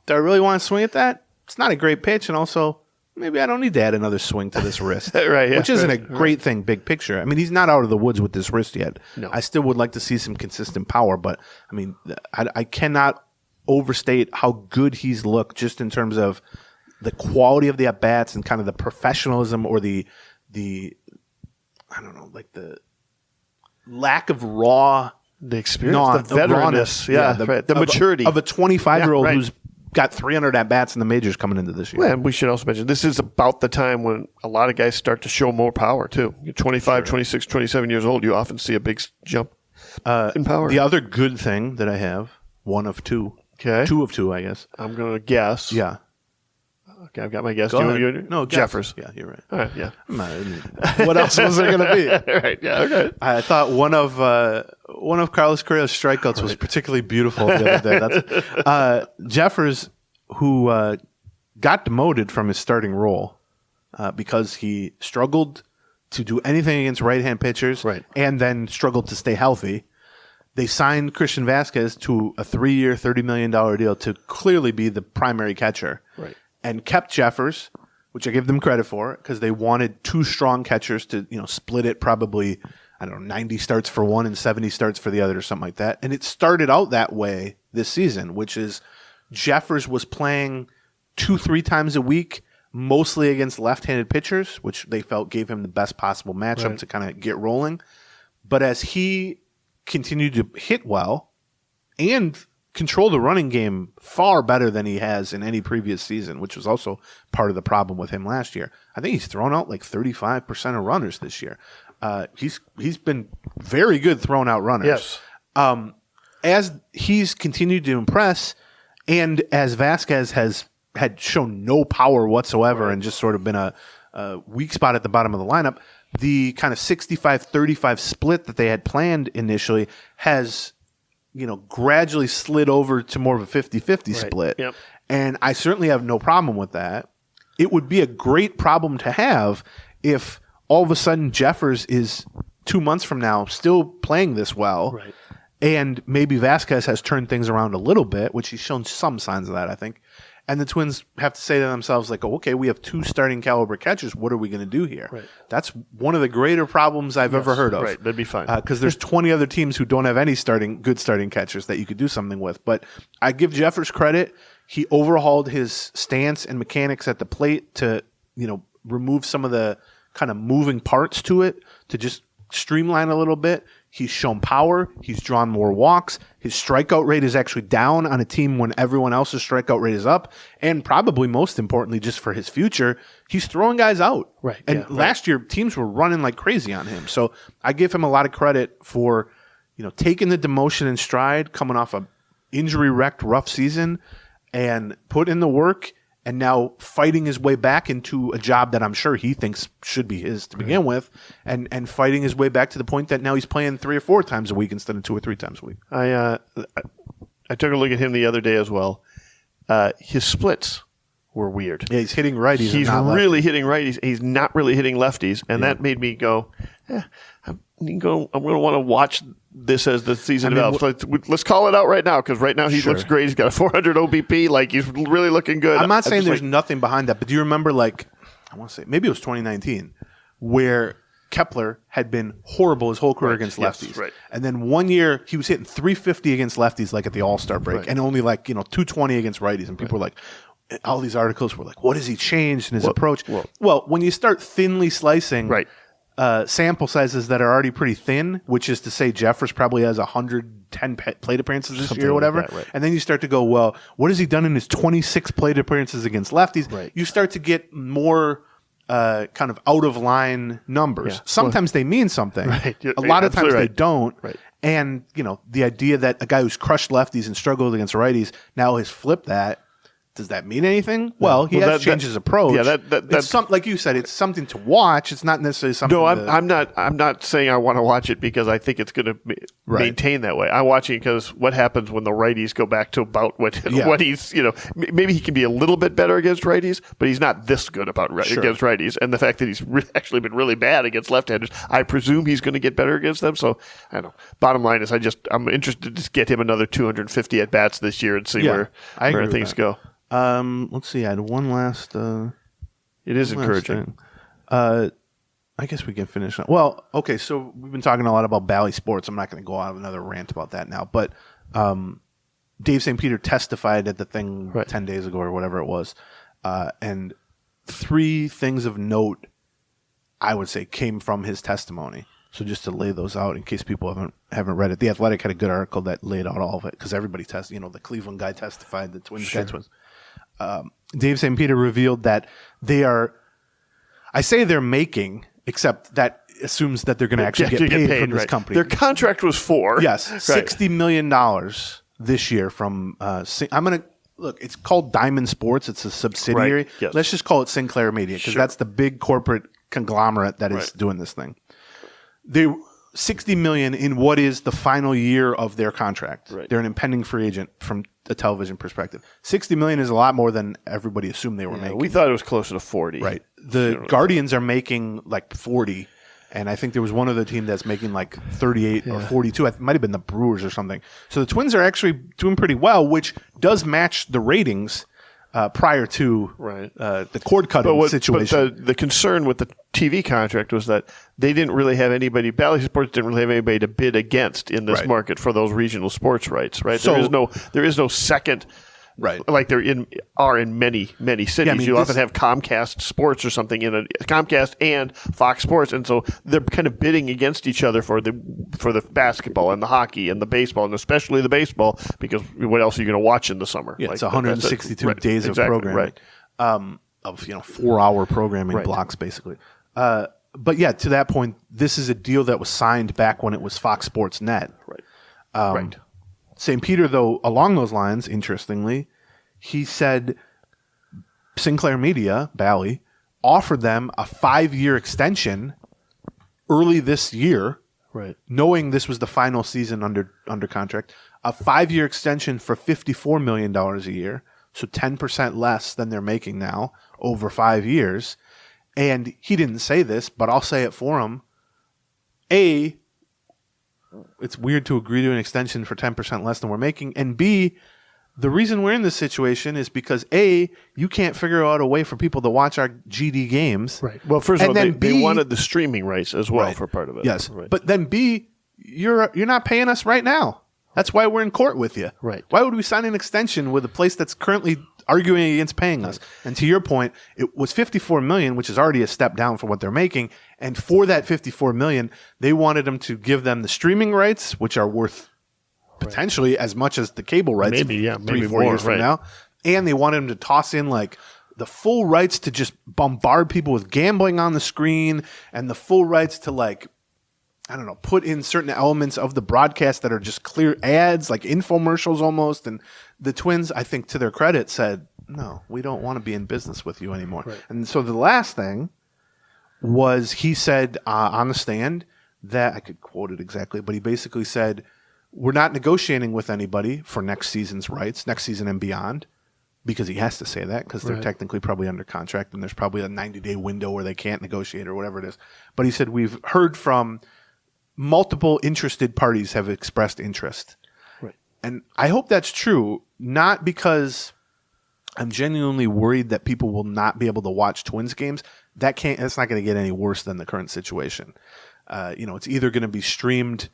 do I really want to swing at that? It's not a great pitch, and also maybe I don't need to add another swing to this wrist. Which isn't a great thing, big picture. I mean, he's not out of the woods with this wrist yet. No. I still would like to see some consistent power, but I mean, I cannot overstate how good he's looked just in terms of the quality of the at-bats and kind of the professionalism or the I don't know, like the lack of the experience, the veteranness, the maturity of a 25-year-old who's got 300 at-bats in the majors coming into this year. Yeah, and we should also mention this is about the time when a lot of guys start to show more power too. You're 25, 26, 27 years old, you often see a big jump in power. The other good thing that I have, one of two. Okay. Two of two, I guess. I'm going to guess. Yeah. Okay, I've got my guess. No, Jeffers. Yeah, you're right. All right, yeah. What else was there going to be? Right, yeah, okay. I thought one of Carlos Correa's strikeouts was particularly beautiful the other day. That's Jeffers, who got demoted from his starting role because he struggled to do anything against right-hand pitchers and then struggled to stay healthy. They signed Christian Vasquez to a 3-year, $30 million deal to clearly be the primary catcher. Right. And kept Jeffers, which I give them credit for, because they wanted two strong catchers to, split it probably, 90 starts for one and 70 starts for the other or something like that. And it started out that way this season, which is Jeffers was playing 2-3 times a week, mostly against left-handed pitchers, which they felt gave him the best possible matchup to kind of get rolling. But as he continued to hit well and control the running game far better than he has in any previous season, which was also part of the problem with him last year. I think he's thrown out like 35% of runners this year. He's been very good throwing out runners. Yes. As he's continued to impress, and as Vasquez had shown no power whatsoever and just sort of been a weak spot at the bottom of the lineup, the kind of 65-35 split that they had planned initially has, gradually slid over to more of a 50-50 split. Yep. And I certainly have no problem with that. It would be a great problem to have if all of a sudden Jeffers is 2 months from now still playing this well. Right. And maybe Vasquez has turned things around a little bit, which he's shown some signs of that, I think. And the Twins have to say to themselves, like, oh, okay, we have two starting caliber catchers. What are we going to do here? Right. That's one of the greater problems I've ever heard of. Right, that'd be fine. Because there's 20 other teams who don't have any good starting catchers that you could do something with. But I give Jeffers credit. He overhauled his stance and mechanics at the plate to, remove some of the kind of moving parts to it, to just streamline a little bit. He's shown power. He's drawn more walks. His strikeout rate is actually down on a team when everyone else's strikeout rate is up. And probably most importantly, just for his future, he's throwing guys out. Right. And last year, teams were running like crazy on him. So I give him a lot of credit for, taking the demotion in stride, coming off a injury-wrecked rough season, and put in the work, and now fighting his way back into a job that I'm sure he thinks should be his to begin with, and fighting his way back to the point that now he's playing 3 or 4 times a week instead of 2 or 3 times a week. I I took a look at him the other day as well. His splits were weird. Yeah, he's hitting righties. He's really hitting righties. He's not really hitting lefties, and that made me go, I'm going to want to watch this as the season develops. Let's call it out right now, because right now he looks great. He's got a 400 OBP. Like, he's really looking good. I'm not saying there's nothing behind that, but do you remember, like, I want to say, maybe it was 2019, where Kepler had been horrible his whole career against lefties. Right. And then one year he was hitting 350 against lefties, like at the All-Star break, and only 220 against righties. And people were like, all these articles were like, what has he changed in his approach? Well, when you start thinly slicing sample sizes that are already pretty thin, which is to say Jeffers probably has 110 plate appearances this year or whatever, and then you start to go, well, what has he done in his 26 plate appearances against lefties? You start to get more kind of out-of-line numbers. Sometimes they mean something. A lot of times they don't. And, the idea that a guy who's crushed lefties and struggled against righties now has flipped that. Does that mean anything? Well, he has changed his approach. Yeah, it's like you said, it's something to watch. It's not necessarily something. No, I'm not saying I want to watch it because I think it's going to maintain that way. I watch it because what happens when the righties go back to about what he's, maybe he can be a little bit better against righties, but he's not this good against righties. And the fact that he's actually been really bad against left-handers, I presume he's going to get better against them. So I don't know. Bottom line is, I'm interested to get him another 250 at bats this year and see where things go. Let's see. I had one last. It is encouraging. I guess we can finish. Well, okay. So we've been talking a lot about Bally Sports. I'm not going to go on another rant about that now. But Dave St. Peter testified at the thing 10 days ago or whatever it was, and 3 things of note, I would say, came from his testimony. So just to lay those out in case people haven't read it, The Athletic had a good article that laid out all of it because everybody tested. The Cleveland guy testified, the Twins guy was. Dave St. Peter revealed that they're making, except that assumes that they're going to actually get paid from this company. Their contract was for. Yes, $60 million this year from, look, it's called Diamond Sports. It's a subsidiary. Yes. Let's just call it Sinclair Media because that's the big corporate conglomerate that is doing this thing. They $60 million in what is the final year of their contract. They're an impending free agent from a television perspective. $60 million is a lot more than everybody assumed they were making. We thought it was closer to 40. Right. The Guardians are making like 40, and I think there was one other team that's making like 38 or 42. It might have been the Brewers or something. So the Twins are actually doing pretty well, which does match the ratings prior to the cord cutting situation. But the concern with the TV contract was that they didn't really have anybody. Bally Sports didn't really have anybody to bid against in this market for those regional sports rights. Right. So there is no second. Right, like there are in many cities. You often have Comcast Sports or something Comcast and Fox Sports, and so they're kind of bidding against each other for the basketball and the hockey and the baseball, and especially the baseball, because what else are you going to watch in the summer? Yeah, it's 162 days of programming, of 4-hour programming blocks basically. But yeah, to that point, this is a deal that was signed back when it was Fox Sports Net. Right. St. Peter, though, along those lines, interestingly, he said Sinclair Media, Bally, offered them a 5-year extension early this year, knowing this was the final season under contract, a 5-year extension for $54 million a year, so 10% less than they're making now over 5 years. And he didn't say this, but I'll say it for him. It's weird to agree to an extension for 10% less than we're making. And B, the reason we're in this situation is because A, you can't figure out a way for people to watch our GD games. Right. Well, first of all, they wanted the streaming rights as well for part of it. Yes. Right. But then B, you're not paying us right now. That's why we're in court with you. Right. Why would we sign an extension with a place that's currently arguing against paying us? And to your point, it was $54 million, which is already a step down from what they're making. And for that $54 million, they wanted them to give them the streaming rights, which are worth potentially as much as the cable rights. Maybe 3-4 years from now. And they wanted them to toss in like the full rights to just bombard people with gambling on the screen, and the full rights to like, I don't know, put in certain elements of the broadcast that are just clear ads, like infomercials almost. And the Twins, I think to their credit, said, no, we don't want to be in business with you anymore. Right. And so the last thing was he said on the stand that, I could quote it exactly, but he basically said, we're not negotiating with anybody for next season's rights, next season and beyond, because he has to say that because they're technically probably under contract and there's probably a 90-day window where they can't negotiate or whatever it is. But he said, we've heard from multiple interested parties have expressed interest. Right. And I hope that's true, not because I'm genuinely worried that people will not be able to watch Twins games. That's not going to get any worse than the current situation. It's either going to be streamed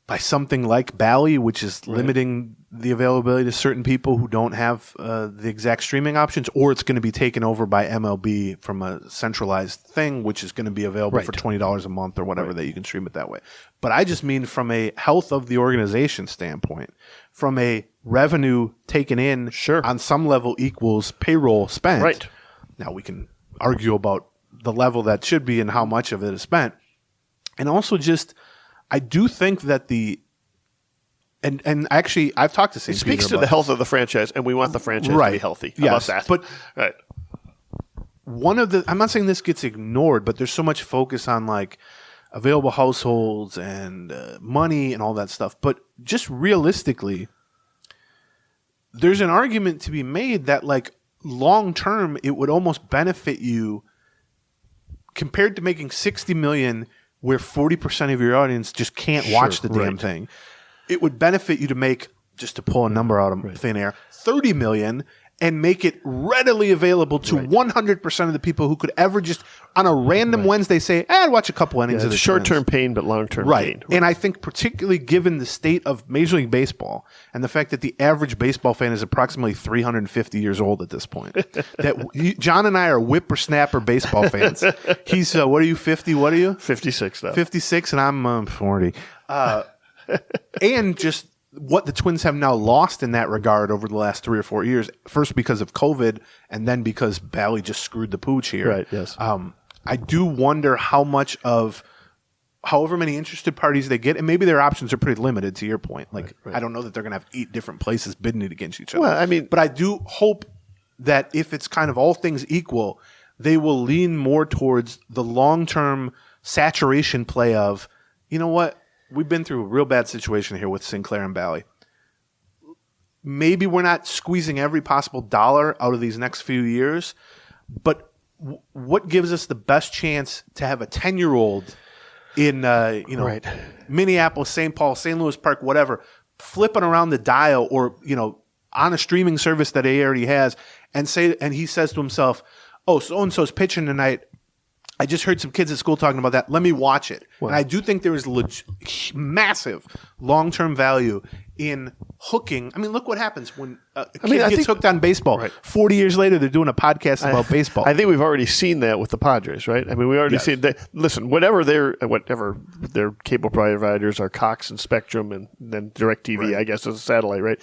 by something like Bally, which is limiting the availability to certain people who don't have the exact streaming options, or it's going to be taken over by MLB from a centralized thing, which is going to be available for $20 a month or whatever that you can stream it that way. But I just mean from a health of the organization standpoint, from a revenue taken in on some level equals payroll spent. Right. Now we can argue about the level that should be and how much of it is spent. And also just, I do think that and actually I've talked to St. It speaks Peter to the health of the franchise, and we want the franchise to be healthy. How about that? But I'm not saying this gets ignored, but there's so much focus on like available households and money and all that stuff. But just realistically, there's an argument to be made that like long term, it would almost benefit you compared to making $60 million where 40% of your audience just can't watch the damn thing. It would benefit you to make, just to pull a number out of thin air, $30 million and make it readily available to 100% of the people who could ever just on a random Wednesday say, I'd watch a couple innings of the short-term pain, but long-term gain. Right. And I think particularly given the state of Major League Baseball and the fact that the average baseball fan is approximately 350 years old at this point, that John and I are whippersnapper baseball fans. He's, what are you, 50? What are you? 56 now. 56, and I'm 40. And just what the Twins have now lost in that regard over the last 3 or 4 years, first because of COVID and then because Bally just screwed the pooch here. Right, yes. I do wonder how much of however many interested parties they get, and maybe their options are pretty limited to your point. Like, I don't know that they're going to have 8 different places bidding it against each other. Well, I mean, but I do hope that if it's kind of all things equal, they will lean more towards the long-term saturation play of, you know what? We've been through a real bad situation here with Sinclair and Bally. Maybe we're not squeezing every possible dollar out of these next few years, but what gives us the best chance to have a 10-year-old in Minneapolis, St. Paul, St. Louis Park, whatever, flipping around the dial or on a streaming service that he already has, and he says to himself, "Oh, so and so's pitching tonight. I just heard some kids at school talking about that. Let me watch it." Wow. And I do think there is massive long-term value in hooking. I mean, look what happens when a kid gets hooked on baseball. Right. 40 years later, they're doing a podcast about baseball. I think we've already seen that with the Padres, right? I mean, we already seen that. Listen, whatever their cable providers are, Cox and Spectrum, and then DirecTV, I guess, as a satellite, right?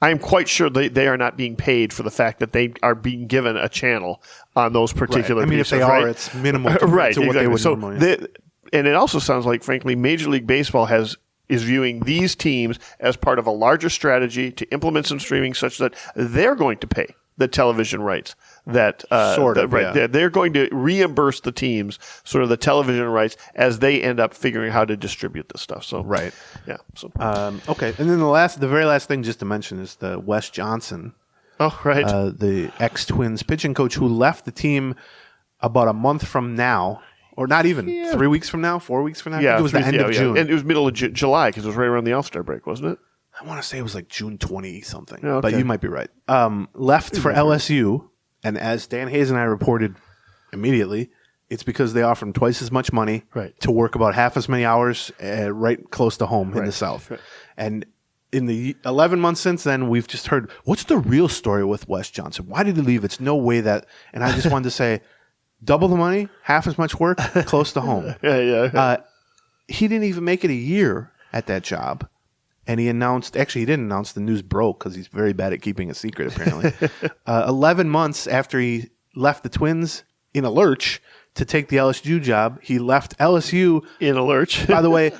I'm quite sure they are not being paid for the fact that they are being given a channel on those particular pieces. If they are, it's minimal to what they would normally. And it also sounds like, frankly, Major League Baseball is viewing these teams as part of a larger strategy to implement some streaming such that they're going to pay the television rights that they're going to reimburse the teams sort of the television rights as they end up figuring how to distribute this stuff. So okay, and then the very last thing just to mention is the Wes Johnson, the ex-Twins pitching coach who left the team about a month from now. Or not even 3 weeks from now, 4 weeks from now. I think it was the end of June, and it was middle of July because it was right around the All-Star break, wasn't it? I want to say it was like June 20 something, but you might be right. Left for LSU, and as Dan Hayes and I reported immediately, it's because they offered him twice as much money to work about half as many hours right close to home in the South. Right. And in the 11 months since then, we've just heard, what's the real story with Wes Johnson? Why did he leave? It's no way that, and I just wanted to say, double the money, half as much work, close to home. He didn't even make it a year at that job. And he announced, actually he didn't announce, the news broke because he's very bad at keeping a secret apparently. 11 months after he left the Twins in a lurch to take the LSU job, he left LSU in a lurch. By the way,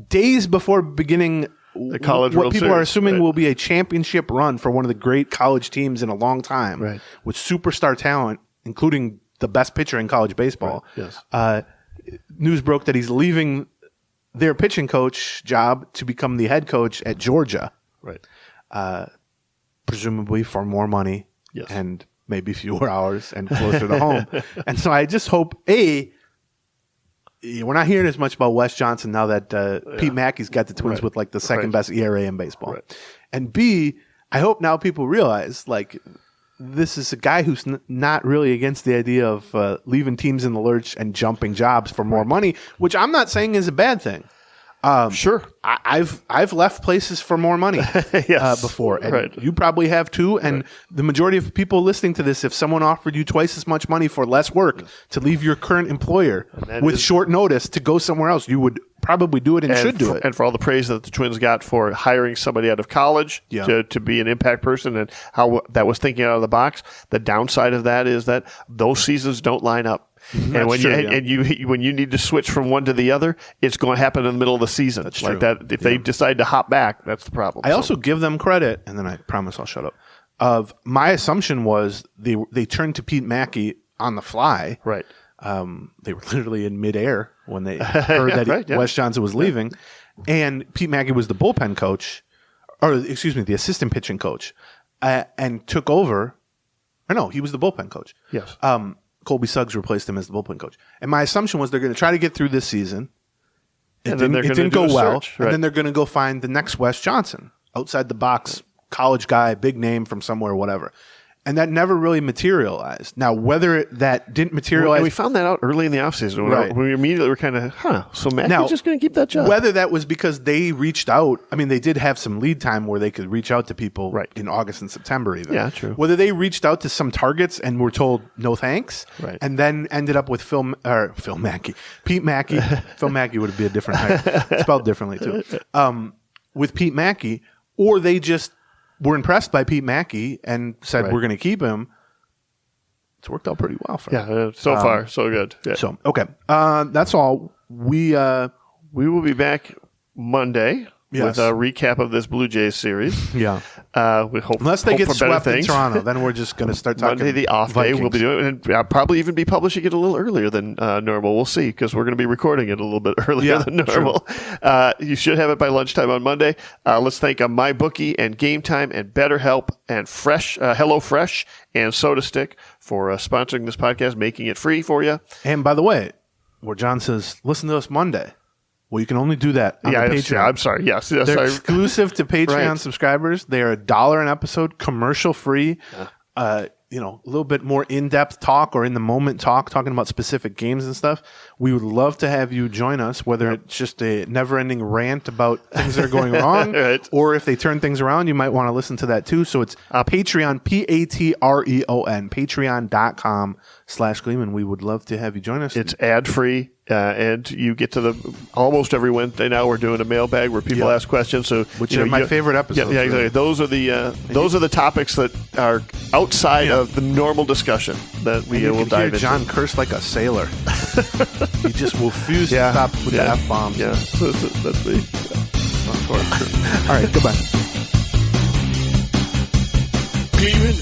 days before beginning the college what World people Series, are assuming will be a championship run for one of the great college teams in a long time with superstar talent, including the best pitcher in college baseball. Right. Yes. News broke that he's leaving their pitching coach job to become the head coach at Georgia, Right. presumably for more money Yes. and maybe fewer hours and closer to home. And so I just hope, we're not hearing as much about Wes Johnson now that Pete Mackey's got the Twins Right. with like the second best ERA in baseball. Right. And B, I hope now people realize like this is a guy who's not really against the idea of leaving teams in the lurch and jumping jobs for more money, which I'm not saying is a bad thing. Sure. I've left places for more money Yes. before, and Right. you probably have too. And the majority of people listening to this, if someone offered you twice as much money for less work to leave your current employer with short notice to go somewhere else, you would probably do it and should do it. And for all the praise that the Twins got for hiring somebody out of college to be an impact person and how that was thinking out of the box, the downside of that is that those seasons don't line up. And when when you need to switch from one to the other, it's going to happen in the middle of the season. That's like true. that. If they decide to hop back, that's the problem. I also give them credit, and then I promise I'll shut up. Of my assumption was they turned to Pete Mackey on the fly. Right. They were literally in midair when they heard that Wes Johnson was leaving, and Pete Mackey was the bullpen coach, or excuse me, the assistant pitching coach, and took over. Or no, he was the bullpen coach. Yes. Colby Suggs replaced him as the bullpen coach. And my assumption was they're going to try to get through this season. It didn't go well. And then they're going to go find the next Wes Johnson, outside the box, college guy, big name from somewhere, whatever. And that never really materialized. Now, whether that didn't materialize... And we found that out early in the offseason. Right. We immediately were kind of, so Mackey's just going to keep that job. Whether that was because they reached out... I mean, they did have some lead time where they could reach out to people in August and September even. Yeah, true. Whether they reached out to some targets and were told, no thanks, and then ended up with Pete Mackey. Phil Mackey would be a different hire. Spelled differently, too. With Pete Mackey, or they just... were impressed by Pete Mackey and said, we're going to keep him. It's worked out pretty well for them. Yeah, so far, so good. Yeah. So, okay. That's all. We will be back Monday with a recap of this Blue Jays series. Yeah. We hope, unless they get for swept better in things. Toronto, then we're just going to start talking Monday, the off Vikings. day, we'll be doing it. And I'll probably even be publishing it a little earlier than normal. We'll see, because we're going to be recording it a little bit earlier than normal. You should have it by lunchtime on Monday. Let's thank MyBookie and Game Time and BetterHelp and HelloFresh and SodaStick for sponsoring this podcast, making it free for you. And by the way, where John says, listen to us Monday. Well, you can only do that on the Patreon. Yeah, I'm sorry. Yes. They're exclusive to Patreon subscribers. They are $1 an episode, commercial free. A little bit more in-depth talk or in-the-moment talking about specific games and stuff. We would love to have you join us, whether it's just a never-ending rant about things that are going wrong, or if they turn things around, you might want to listen to that too. So it's Patreon, Patreon, patreon.com/Gleeman. We would love to have you join us. It's ad-free. And you get to almost every Wednesday now. We're doing a mailbag where people ask questions. So, which are my favorite episodes. Yeah, exactly. Those are the topics that are outside of the normal discussion that we will dive into. John curse like a sailor. He just refused to stop with the F-bombs. Yeah, that's me. All right, goodbye. Gleeman